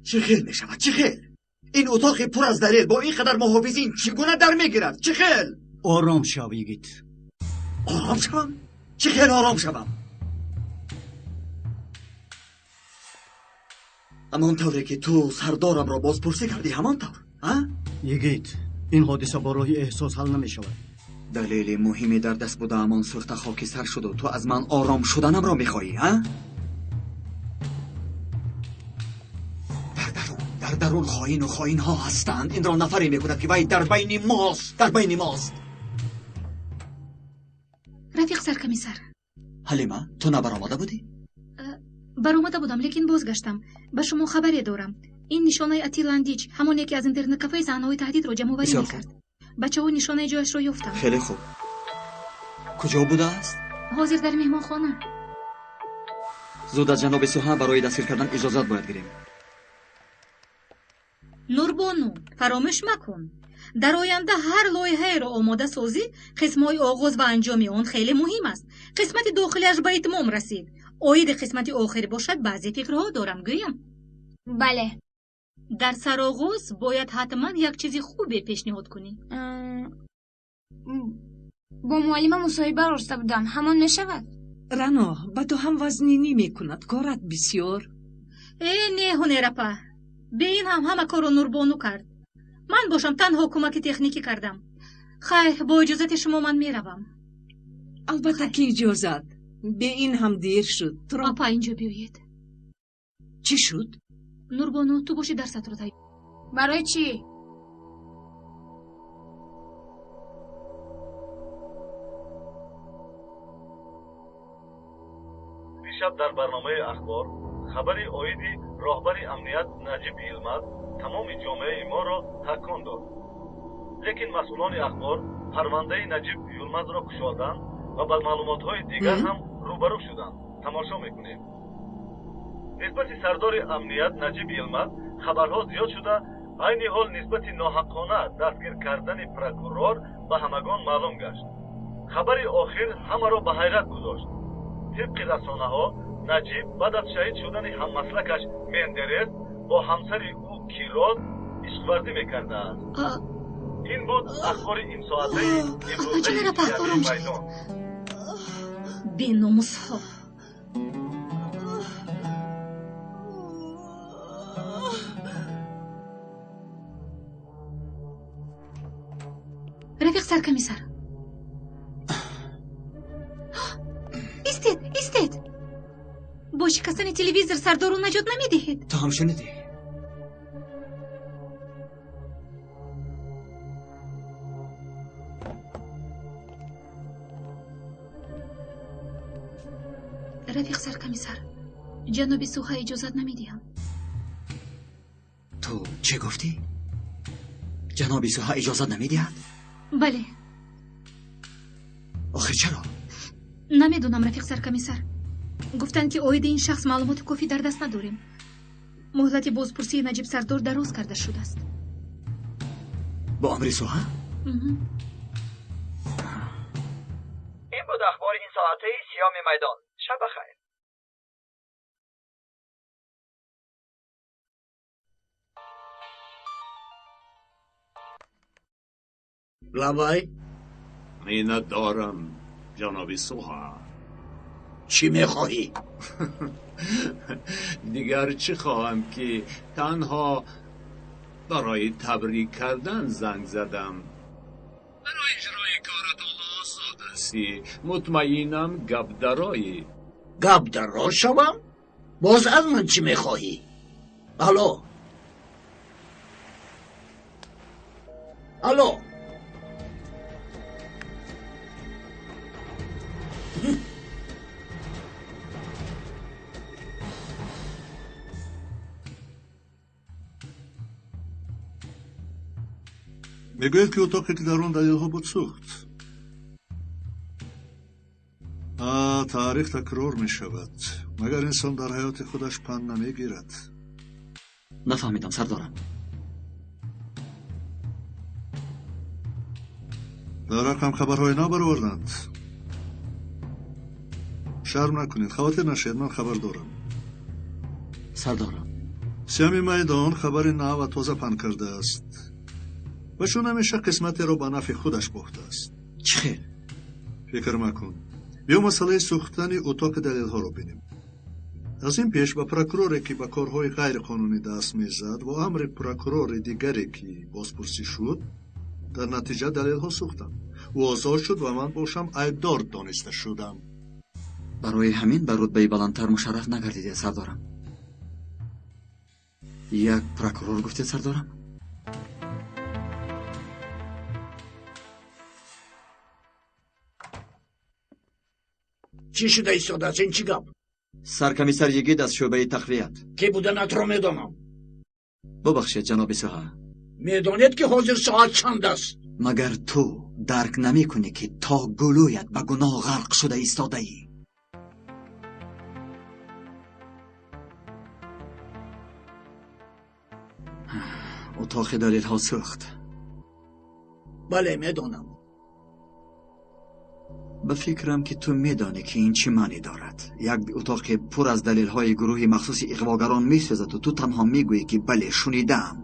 چه خیل می شود؟ چه خیل؟ این اتاق پر از دلیل با این قدر محافظین چگونه در می گیرد؟ چه خیل؟ آرام شو یگیت. آرام شوم؟ چه خیل آرام شوم؟ همان طوری که تو سردارم را بازپرسی کردی همان طور؟ یگیت این حادثه با راه احساس حل نمی شود. دلیل مهمی در دست بوده همان سرخت خاکی سر شد و تو از من آرام شدنم را می خواهی ها؟ در درون خائن و خائن ها هستند. این را نفری میکند که وای در بین ماست. در بین ماست. رفیق سرکمیسر. حلیمه تو نبرآمده بودی؟ برآمده بودم لیکن بازگشتم. به شما خبری دارم. این نشانه اتیلاندیچ همون یکی از اینترنت کافه زنهای تهدید را جمع آوری میکرد. بچه‌ها نشانه جایش را یافتند. خیلی خوب. کجا بوده است؟ حاضر در مهمانخانه. زود از جناب سوها برای دستگیر کردن اجازت باید گیریم. نوربانو فراموش مکن. در آینده هر لایحه را آماده سازی. قسم‌های آغاز و انجام آن خیلی مهم است. قسمت داخلیش به اتمام رسید. آید قسمت آخری باشد بعضی فکرها دارم گویم. بله. در سرآغاز باید حتما یک چیزی خوبی پیشنهاد کنی. با معلم مصاحبه راسته بودم. همان نشود؟ رنا با تو هم وزنینی میکند. کارت بسیار. نه هنرپا. به این همه کار رو نوربانو کرد. من باشم تنها کمک تکنیکی کردم. خیر با اجازت شما من میروم. البته که اجازت. به این هم دیر شد. اپا اینجا بیایید. چی شد؟ نوربانو تو باشی درست رو تایی. برای چی؟ دیشب در برنامه اخبار خبری اویدی راهبری امنیت نجیب یلماز تمام جامعه ما را تکان داد. لیکن مسئولان اخبار پرونده نجیب یلماز را گشودند و با معلومات‌های دیگر هم روبرو شدند. تماشا میکنیم. نسبت سردار امنیت نجیب یلماز خبرها زیاد شده. عین حال نسبت ناحقانه دستگیر کردن پروکورور به همگان معلوم گشت. خبر آخر همه را به حیرت گذاشت. طبق رسانه‌ها نجیب بعد از شهید شدن هممسلکش مندرس با همسر او کیروز عشق‌ورزی میکرده است. این بود اخبار این ساعته امروزه میدان. بی‌ناموس‌ها. رفیق سرکمیسر. ایستید. با شکستن تلویزیون سردار رو نجات نمیدهید. تو هم شنیدی؟ رفیق سرکمیسر جناب سوها اجازت نمیدیم. تو چه گفتی؟ جناب سوها اجازت نمیدهد؟ بله. آخه چرا؟ نمیدونم رفیق سرکمیسر. گفتند که اوید این شخص معلومات کافی در دست نداریم. مهلت بازپرسی نجیب سردار دراز کرده شده است. با امری سوها؟ این بود اخبار این ساعته سیام میدان. شب بخیر. لوای مینت دارم جناب سوها. چی میخواهی؟ دیگر چی خواهم که تنها برای تبریک کردن زنگ زدم. برای اجرای کارت آزاد هستی. مطمئنم گپ درایی. گپ درا شوم؟ باز از من چی میخواهی؟ الو الو میگوید که اتاقی که در آن دلیل‌ها بود سوخت. تاریخ تکرار می شود. مگر انسان در حیات خودش پند نمیگیرد؟ نفهمیدم سردارم. در رقم خبرهای نبرآوردند. شرم نکنید، خاطر نشید، من خبر دارم. سردارم، سیام میدان خبر نو و تازه پند کرده است و چون همیشه قسمتی را به نفع خودش باخته است. چه؟ فکر مکن. بیا مسئله سوختن اتاق دلیل ها را بینیم. از این پیش با پروکوروری که با کارهای غیر قانونی دست میزد و امر پروکورور دیگری که بازپرسی شد، در نتیجه دلیل ها سوختند. او آزاد شد و من باشم عیبدار دانسته شدم. برای همین به رتبه بلندتر مشرف نگردیده سردارم. یک پروکورور گفتید سردارم؟ چی شده ایستاده است؟ این چی گپ؟ سرکمیسر یگید از شعبه تخلیت. کی بودنت را میدانم. ببخشید جناب سوها. میدانید که حاضر ساعت چند است؟ مگر تو درک نمی کنی که تا گلویت به گناه غرق شده ایستاده ای؟ اتاق دلیل ها سوخت. بله میدانم. به فکرم که تو میدانی که این چی معنی دارد. یک اتاق پر از دلیل های گروهی مخصوص اغواگران میسوزد و تو تنها میگویی که بله شنیدم.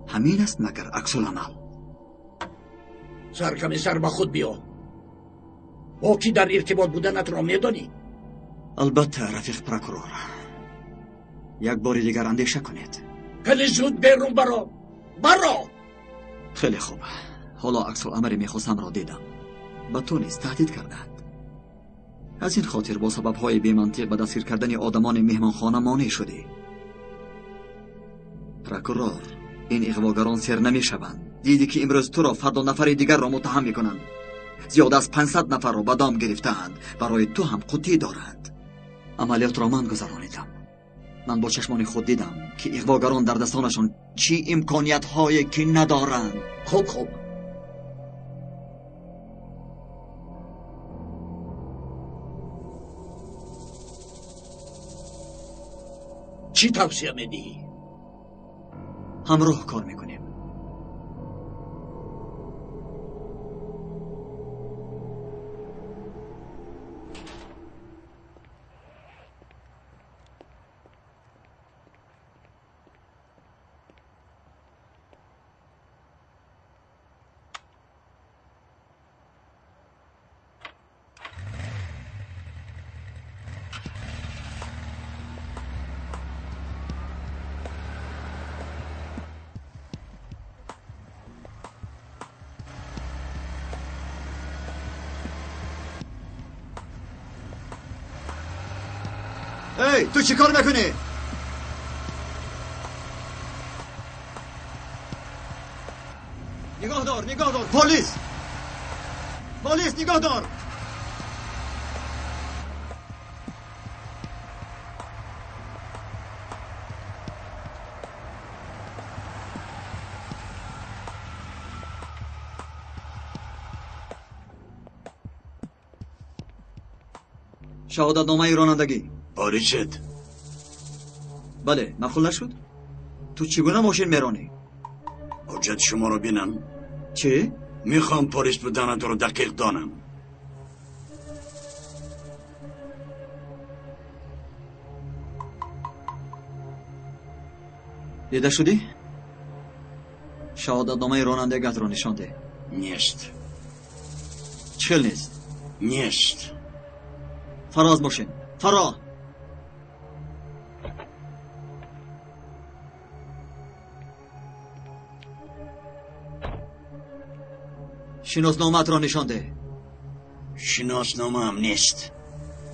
همین است مگر عکس العمل؟ سرکمیسر به خود بیا. با کی در ارتباط بودنت را میدانی؟ البته رفیق پروکورور. یک بار دیگر اندیشه کنید. خیلی زود بیرون برو. خیلی خوب. حالا عکس العمل میخواستم را دیدم. به تو نیز تهدید کردند. از این خاطر با سبب‌های بی‌منطق به دستگیر کردن آدمان مهمانخانه مانع شدی. پروکورور، این اغواگران سر نمی‌شوند. دیدی که امروز تو را فردا نفر دیگر را متهم می‌کنند. زیاد از 500 نفر را به دام گرفتند. برای تو هم قوطی دارد. عملیات را من گذرانیدم. من با چشمان خود دیدم که اغواگران در دستانشان چی امکانیت‌هایی که ندارند. خوب. چی توصیه میدی؟ همراه کار میکنیم. تو چی کار میکنی؟ نگاه دار پلیس نگاه دار. شهادتنامه رانندگی. باریچت. بله مقبول نشد. تو چگونه ماشین میرانی؟ حجت شما رو بینم. چی؟ میخوام پلیس بودن تو رو دقیق دانم. دیده شدی؟ شهادتنامه رانندگیت رو نشان ده. نیست. چخیل نیست؟ نیست. فرا از ماشین. فرا. شناسنامه‌ات را نشان ده. شناسنامه هم نیست.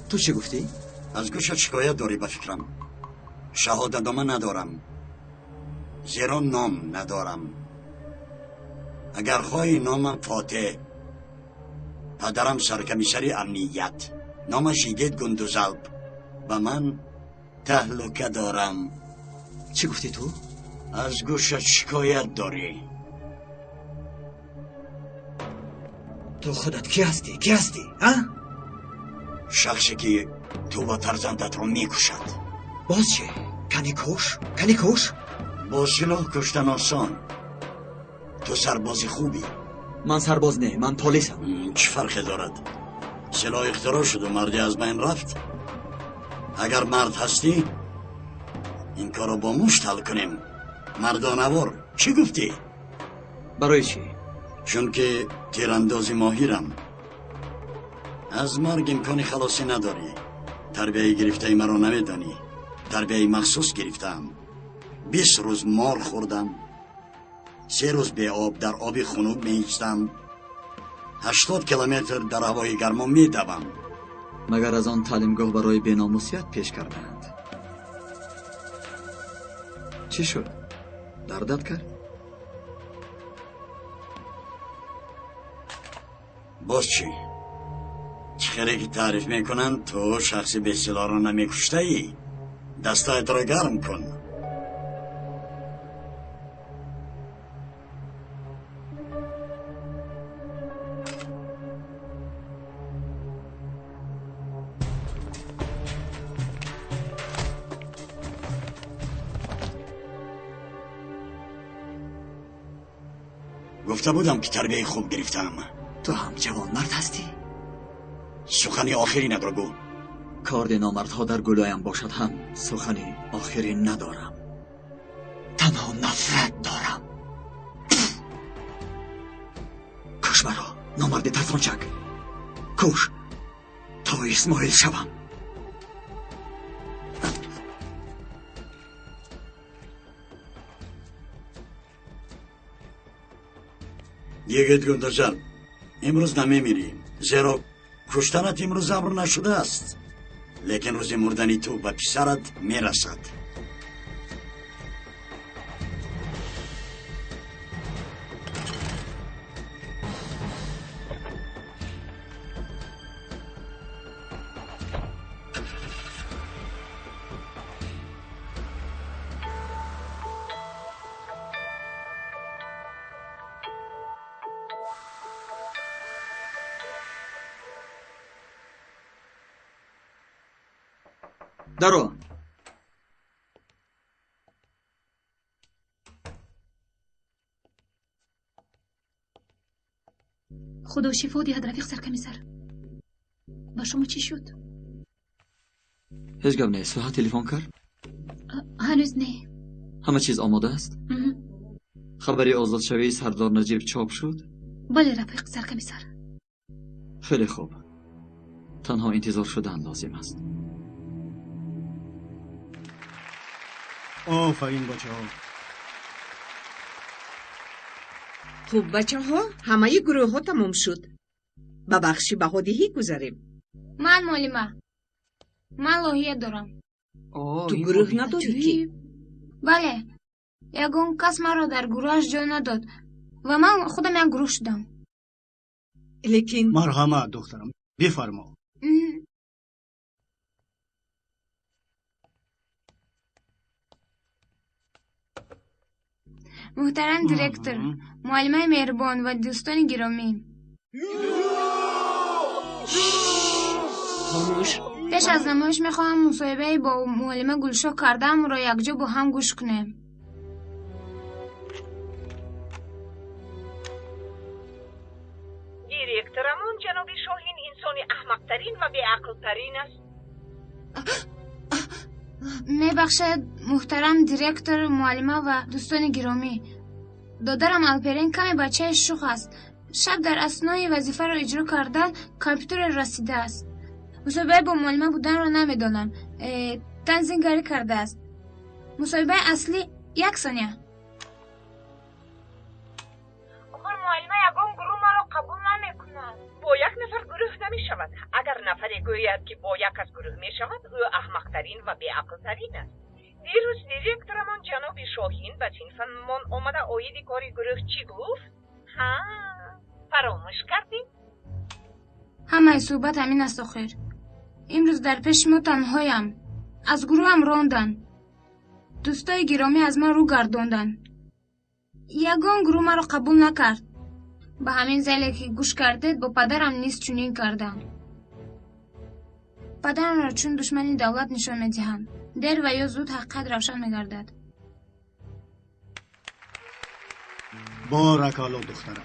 تو چی گفتی؟ از گوشت شکایت داری به فکرم. شهادتنامه ندارم. زیرا نام ندارم. اگر خواهی نامم فاتح. پدرم سرکمیسر امنیت. نامش ایدید گندوزلب. و من تهلکه دارم. چی گفتی تو؟ از گوشت شکایت داری. تو خودت کی هستی؟ کی هستی؟ ها؟ شخصی که تو و فرزندت رو میکشد. باز چه؟ کنی کش؟ کنی کش؟ با سلاح کشتن آسان. تو سربازی خوبی. من سرباز نه، من پلیسم. چه فرقی دارد؟ سلاح اختراع شد و مردی از بین رفت. اگر مرد هستی این کارو با مشت حل کنیم. مردانوار. چی گفتی؟ برای چی؟ چون که تیراندازی ماهرم. از مرگ امکان خلاصی نداری. تربیه گرفته مرا نمیدانی. تربیه مخصوص گرفتم. 20 روز مار خوردم. 3 روز به آب در آب خنک می‌ایستم. 80 کیلومتر در هوای گرما می‌دوم. مگر از آن تعلیمگاه برای بی‌ناموسیت پیش کردند؟ چی شد؟ دردت کرد؟ باز چی؟ چخیره که تعریف میکنن تو شخصی به سلاح را نمیکشته ای. دستایت را گرم کن. گفته بودم که تربیه خوب گرفتم. تو هم جوان مرد هستی؟ سخنی آخری ندارگو. کارد نامردها در گلایم باشد هم سخنی آخری ندارم. تنها نفرت دارم. کش مرا نامرد ترسانچک. کش تا اسماعیل شوم. دیگه گندزل امروز نمیمیری. زیرا کشتنت امروز امر نشده است. لیکن روز مردنی تو و پسرت میرسد. درو. خدا شفا دهد رفیق سرکمیسر. با شما چی شد؟ هیچ گپ نیست. ساعت تلفن کرد؟ هنوز نه. همه چیز آماده است؟ خبری آزاد شوی سردار نجیب چاپ شد؟ بله رفیق سرکمیسر. خیلی خوب. تنها انتظار شدن لازم است. آفرین بچه ها. خوب بچه ها همه گروه ها تمام شد. به بخش بهادهی گذاریم. من معلمه. من لاحیه دارم. تو گروه نداری کی؟ بله. یگون کس مرا در گروهش جای نداد و من خودم یک گروه شدم. لیکن مرحمت دخترم. بفرما. محترم دیرکتور، معلمه مهربان و دوستان گرامی. خاموش. پیش از نمایش میخواهم مصاحبه با معلم گلشاه کردم را یکجا با هم گوش کنیم. دیرکترمون جناب شاهین انسانی احمقترین و بیعقلترین است. میبخشد محترم دیرکتر، معلمه و دوستان گرامی. دادرم الپرین کمی بچه شوخ است. شب در اثنای وظیفه را اجرا کردن کامپیوتر رسیده است. مصاحبه با معلمه بودن را نمیدانم. تنظیمگری کرده است. مصاحبه اصلی 1 ثانیه. آخر معلمه یگان گروه ما را قبول نمیکند. با 1 نفر گروه نمی شود. اگر نفری گوید که با یک از گروه می شود، او احمقترین و بیعقلترین است. دیروز دیرکترمان جناب شاهین به صنفمان آمده آید کاری گروه چی گفت؟ ها، فراموش کردی؟ همه صحبت همین است آخر. امروز در پیش ما تنهایم. از گروه هم راندن. دوستای گرامی از من رو گرداندن. یگان گروه ما را قبول نکرد. به همین زلی که گوش کردید با پدرم نیست چنین کردم. پدرم را چون دشمنی دولت نشان میدهم. دیر و یا زود حقیقت روشن میگردد. بارکالله دخترم.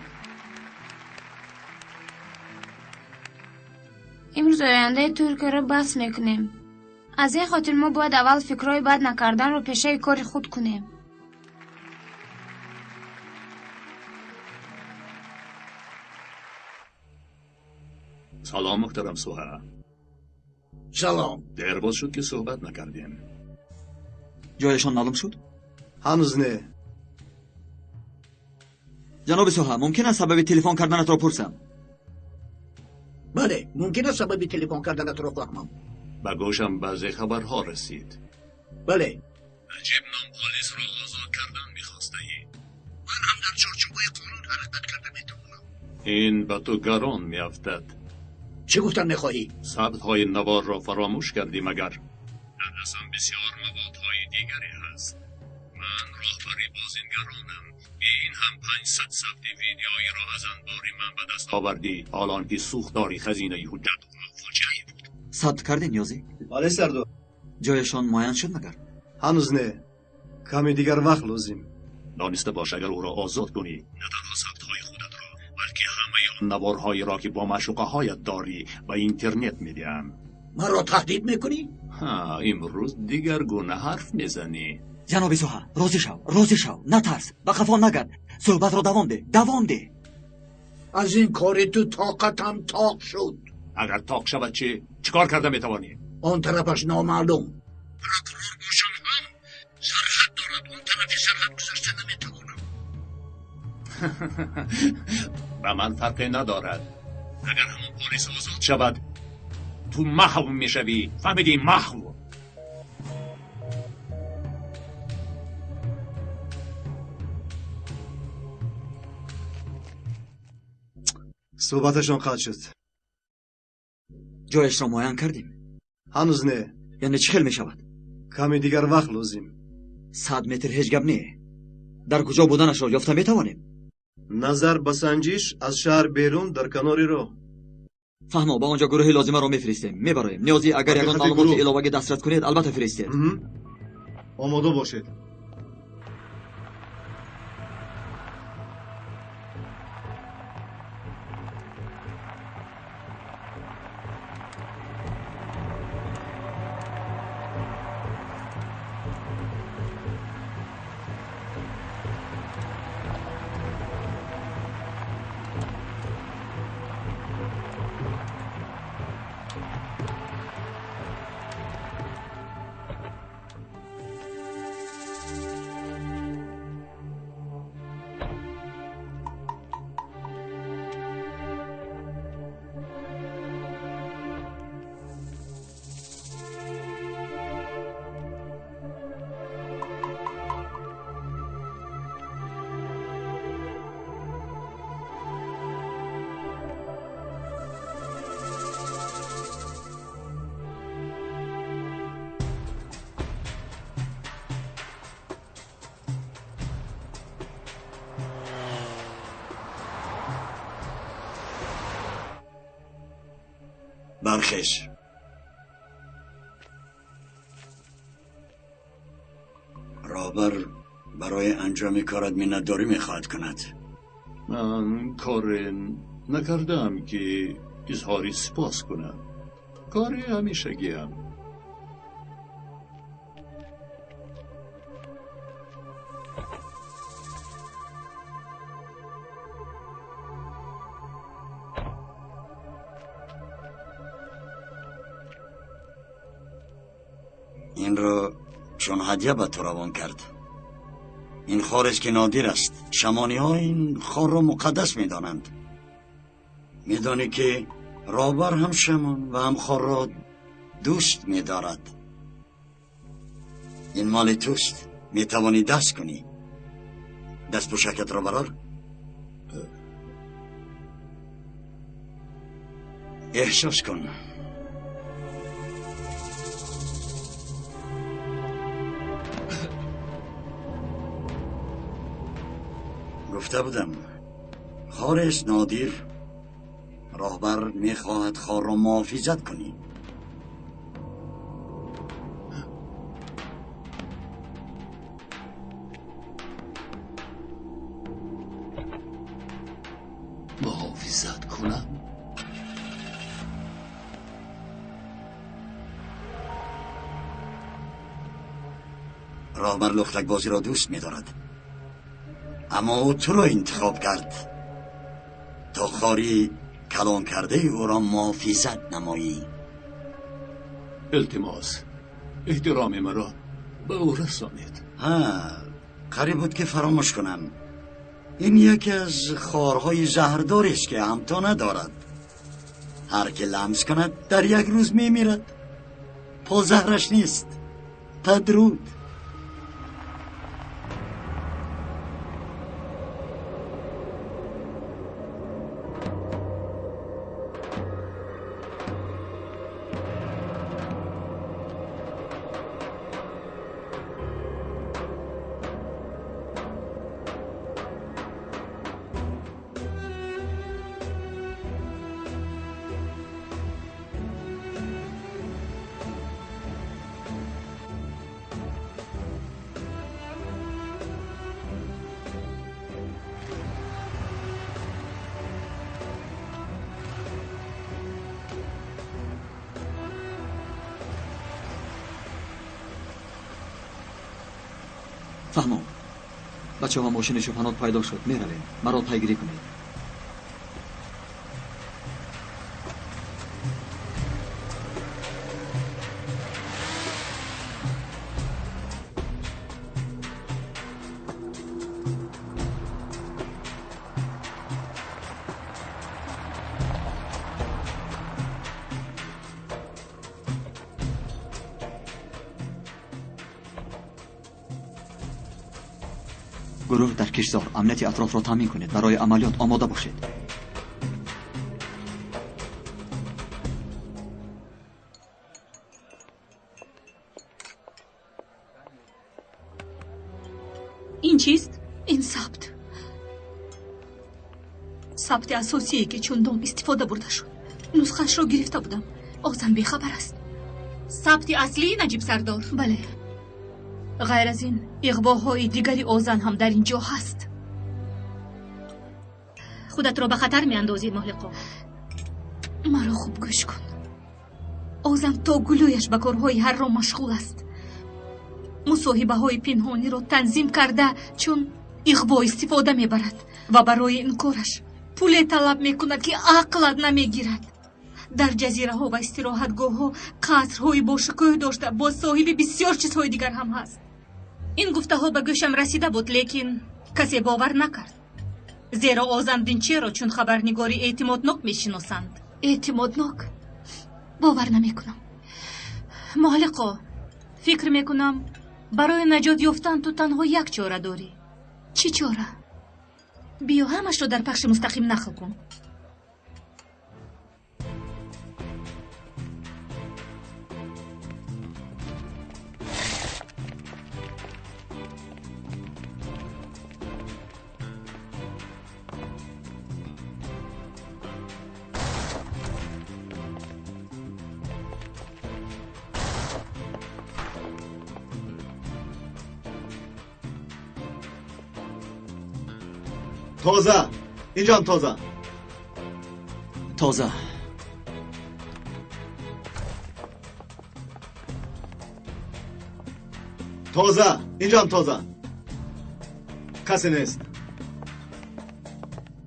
امروز آینده ترکیه را بحث میکنیم. از این خاطر ما باید اول فکرهای بد نکردن رو پیشه کار خود کنیم. سلام محترم سوها. سلام. دیر باز شد که صحبت نکردیم. جایشان معلوم شد؟ هنوز نه. جناب سوها، ممکن است سبب تلفن کردنت را پرسم؟ بله، ممکن است سبب تلفن کردنت را فهمم. به گوشم بعضی خبرها رسید. بله. نجیب نام پلیس را آزاد کردن می‌خواسته‌ای. من هم در چارچوب‌های قانون حرکت کرده میتوانم. این به تو گران میافتد. چه گفتن میخواهی؟ ثبت‌های نوار را فراموش کردی مگر؟ در دستم بسیار موادهای دیگری هست. من راهبری بازینگرانم. این هم 500 ثبت ویدیویی را از انباری من به دست آوردی، حالان که سوختاری خزینه حجت فاجعه‌ای بود. ثبت کردی نیازی؟ بله سردار. جایشان معین شد مگر؟ هنوز نه. کمی دیگر وقت لازم. دانسته باش اگر او را آزاد کنی، نه تنها ثبت‌های خودت را، بلکه همه نوارهایی را که با معشوقه هایت داری به اینترنت میدیم. من را تهدید میکنی؟ ها، امروز دیگر گونه حرف میزنی. جناب سوها، راضی شو، نترس، به خفا نگرد. صحبت را دوام ده. از این کار تو طاقتم تاق شد. اگر تاق شود چیکار کرده میتوانی؟ آن طرفش نامعلوم. پروکرور باشم هم سرحد دارد، اون طرفی سرحد گذشته نمیتوانم. به من فرقی ندارد. اگر همون پلیس آزاد شود تو محو میشوی. فهمیدی؟ محو. صحبتشان قطع شد. جایش را معین کردیم؟ هنوز نه. یعنی چه خیل می شود؟ کمی دیگر وقت لازم. 100 متر هیچ گپ نه. در کجا بودنش را یافته می توانیم؟ نظر بسنجیش از شهر بیرون در کناری راه. فهمو، با آنجا گروه لازمه را میفرستیم، میبرایم. نیازی اگر یگان معلومات علاوه دسترس کنید البته فرستید. آماده باشید. برخش. انجام کارت منتداری میخواهد کند. من کار نکردم که اظهاری سپاس کنم. کار همیشگیم. این رو چون هدیه به تو روان کرد. این خار است که نادر است. شمانی ها این خار را مقدس میدانند. میدانی که رابر هم شمان و هم خار را دوست میدارد. این مال توست. میتوانی دست کنی. دست پوشکت را برار. احساس کن. گفته بودم خار است نادر. راهبر میخواهد خار را محافظت کنی. محافظت کنم؟ راهبر لختک بازی را دوست می‌دارد، اما او تو را انتخاب کرد تا خاری کلان کرده او را محافظت نمایی. التماس احترام مرا به او رسانید. قریب بود که فراموش کنم. این یکی از خارهای زهردار است که همتا ندارد. هر که لمس کند در یک روز میمیرد. پا زهرش نیست. تدرود. فهمم. بچه ها ماشین شبهنات پیدا شد. میرویم. مرا پیگیری کنید. گروه در کشزار امنیت اطراف را تامین کنید. برای عملیات آماده باشید. این چیست؟ این ثبت اساسیه که چندان استفاده برده شد. نسخش را گرفته بودم. آزم بیخبر است. ثبت اصلی نجیب سردار؟ بله. غیر از این اغواهای دیگری آزن هم در اینجا هست. خودت را به خطر می اندازی مهلقا. مرا خوب گوش کن. آزن تا گلویش به کارهای هر را مشغول است. مصاحبه های پنهانی را تنظیم کرده چون اغوا استفاده می برد و برای این کارش پول طلب می کند که عقلت نمی گیرد. در جزیره ها و استراحتگاه ها قصرهای با شکوه داشته با صاحب بسیار چیزهای دیگر هم هست. این گفته ها به گوشم رسیده بود لیکن کسی باور نکرد. زیرا آزم دینچه را چون خبرنگاری اعتمادناک میشناسند. اعتمادناک؟ باور نمی کنم. مهلقا فکر میکنم برای نجات یافتن تو تنها یک چاره داری. چی چاره؟ بیا همش رو در پخش مستقیم نقل کن. تازه اینجا هم تازه تازه تازه اینجا هم تازه کسی نیست.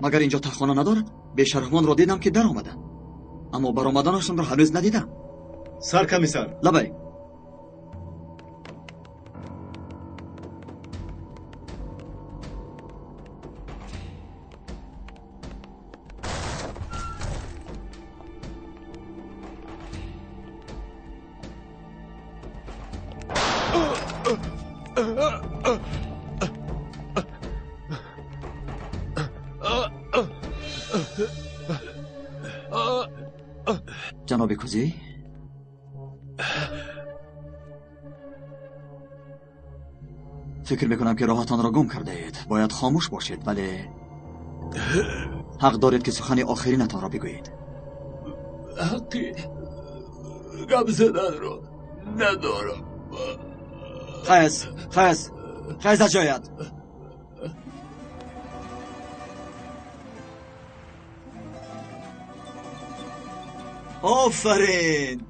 مگر اینجا تخانه ندارد؟ بیشرفمان را دیدم که در آمدن، اما برآمدنشان را هنوز ندیدم. سرکمیسر لبی جناب کوزی، فکر میکنم که راهتان را گم کرده اید. باید خاموش باشید، ولی حق دارید که سخن آخرینتان را بگویید. حقی گم زدن را ندارم. خیز از جایت. آفرین.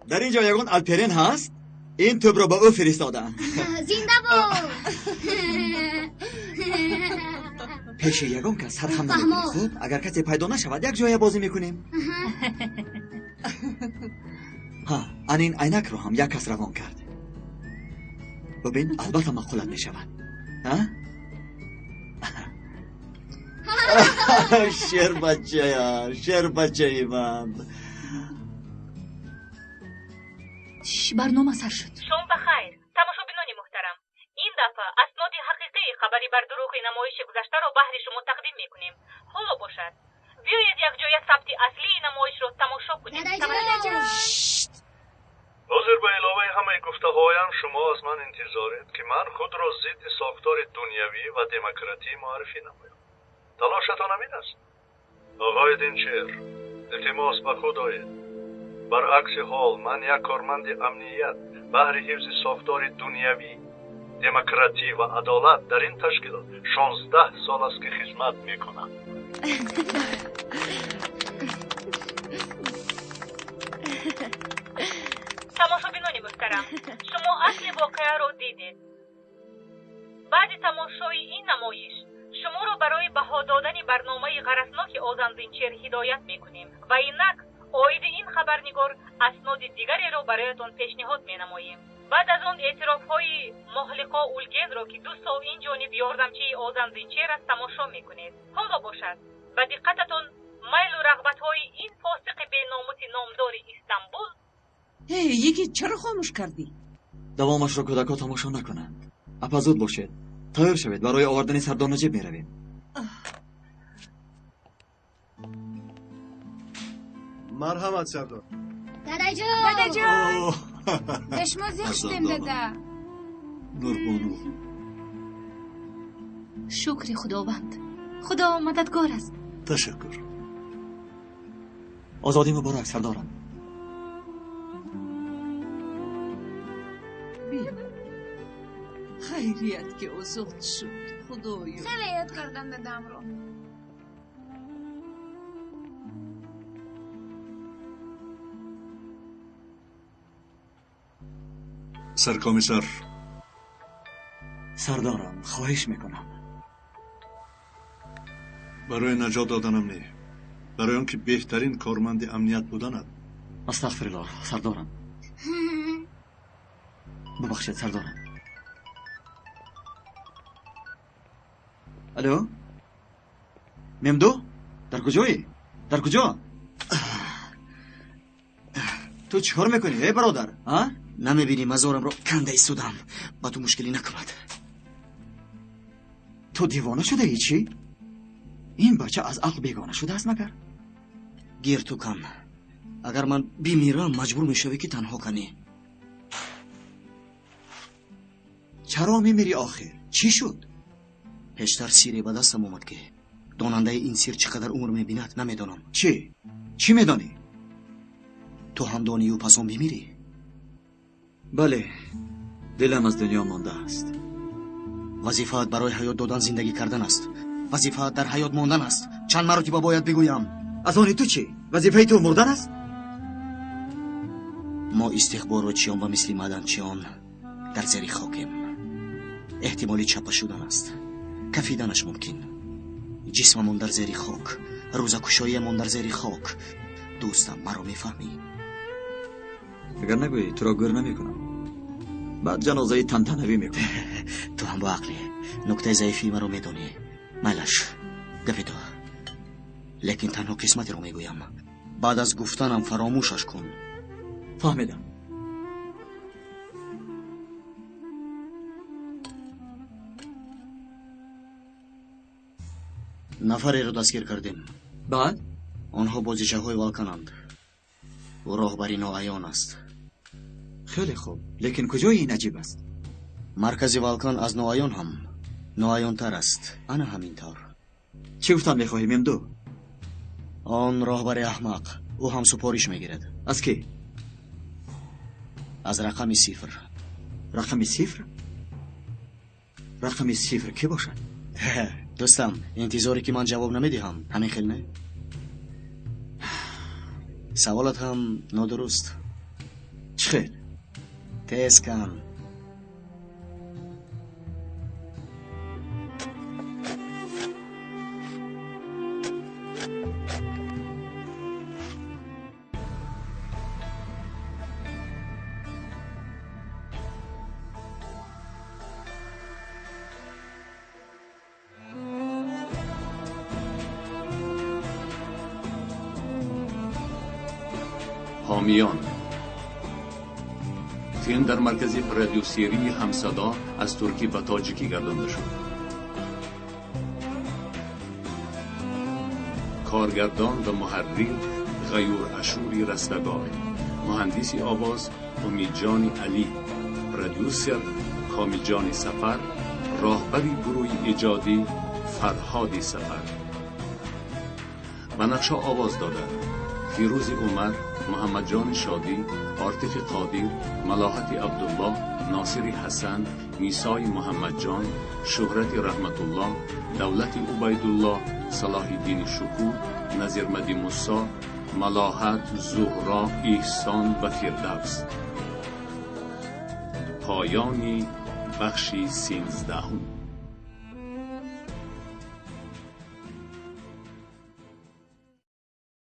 در اینجا یگان آلپرین هست. این توپ را با او فرستادن. زنده باد. پیش یگان کس هر خم نمیکنیم. خوب اگر کسی پیدا نشود یک جای بازی میکنیم. ها، این عینک رو هم یک کس روان کرد. ببین البته مقولت میشود. شیر بچه ای من. برنامه سر شد. شما بخیر تماشابینان محترم، این دفعه اسناد حقیقی خبری بر دروغ نمایش گذشته را بهر شما تقدیم میکنیم. حالا باشد بیایید یک جای ثبت اصلی نمایش را تماشا کنیم. حاضر به علاوه همه گفته‌هایم شما از من انتظارید که من خود را ضد ساختار دنیوی و دموکراتی معرفی نمایم. تلاشتان همین است. آقای دینچر، التماس به خود آیید. برعکس حال من یک کارمند امنیت بهر حفظ ساختار دنیوی، دموکراتی و عدالت در این تشکیلات 16 سال است که خدمت میکنم. تماشابینان محترم، شما اصل واقعه را دیدید. بعد تماشای این نمایش شما را برای بها دادن برنامه غرضناک آذن زینچر هدایت میکنیم و اینک عاید این خبرنگار اسناد دیگری را برایتان پیشنهاد مینماییم. بعد از آن اعتراف‌های محلقا اولگین را که دوست این جانب یاردمچی آذن زینچر است تماشا میکنید. حالا باشد به دقتتان میل و رغبت‌های این فاسق بیناموس نامدار استانبول. یکی چرا خاموش کردی؟ دوامش را کودکا تماشا نکنند. اپا زود باشید، تیار شوید، برای آوردن سردار نجیب میرویم. مرحمت سردار. داداجان دشما زیخشتیم داده. نوربانو. شکر خداوند، خدا مددگار است. تشکر. آزادی مبارک سردارم. خیریت که آزاد شد. خدایا خیلی یاد کردم دادم رو. سرکمیسر. سردارم خواهش میکنم. برای نجات دادنم نه، برای آنکه بهترین کارمند امنیت بودنت. استغفرالله سردارم. ببخشید سردارم. الو ممدو، در کجایی؟ در کجا؟ تو چیکار میکنی ای برادر؟ نمیبینی مزارم رو کنده ایستودم، با تو مشکلی نکند. تو دیوانه شده ای چی؟ این بچه از عقل بیگانه شده است مگر؟ گیر تو کن، اگر من بمیرم مجبور میشوی که تنها کنی. چرا میمیری آخر؟ چی شد؟ پیشتر سیری به دستم اومد که داننده این سیر چقدر عمر میبیند نمیدانم. چی میدانی؟ تو هم دانی و پس هم بمیری؟ بله، دلم از دنیا مانده است. وظیفت برای حیات دادن زندگی کردن است. وظیفه در حیات ماندن است. چند مرتبه باید بگویم. از آن تو چی؟ وظیفه تو مردن است؟ ما استخباراتچیان و مثل معدنچیان در زیر خاکیم. احتمالی چپه شدن است. کفیدنش ممکن. جسممون در زیر خاک، روزکشاییمون در زیر خاک. دوستم مرا میفهمی؟ اگر نگویی تو را گور نمیکنم. بعد جنازه تنتنوی میکنم. تو هم با عقلی. نکته ضعیفی مرا میدونی. مالش گفی تو. لیکن تنها قسمتی رو میگویم. بعد از گفتنم فراموشش کن. فهمیدم. نفری رو دستگیر کردیم. بعد؟ آنها بازیچه های والکنند. و راهبری ناعیان است. خیلی خوب. لیکن کجای این عجیب است؟ مرکز والکان از ناعیان هم ناعیان تر است. انا همینطور. چی گفتن میخواهیم این دو؟ آن راهبر احمق. او هم سپارش میگیرد. از کی؟ از رقم 0. رقم 0؟ رقم 0 کی باشد؟ دوستم انتظاری که من جواب نمیدهم همین خیلی نه؟ سوالت هم نادرست. چه خیل؟ تیز کن. حامیان. فیلم در مرکز پرودیوسری همصدا از ترکی و تاجیکی گردانده شد. کارگردان و محرر غیور اشوری رستگار، مهندسی آواز امیدجان علی، پرودیوسر کاملجان سفر، راهبری گروه ایجادی فرهادی سفر. و نقشه آواز دادن فیروز عمر، محمد جان شادی، عاطف قادر، ملاحت عبدالله، ناصری حسن، میسای محمد جان، شهرت رحمت الله، دولت عبیدالله، صلاح الدین شکور، نظیر مدی موسی، ملاحت زهرا، احسان و فردوس. پایانی بخشی 13.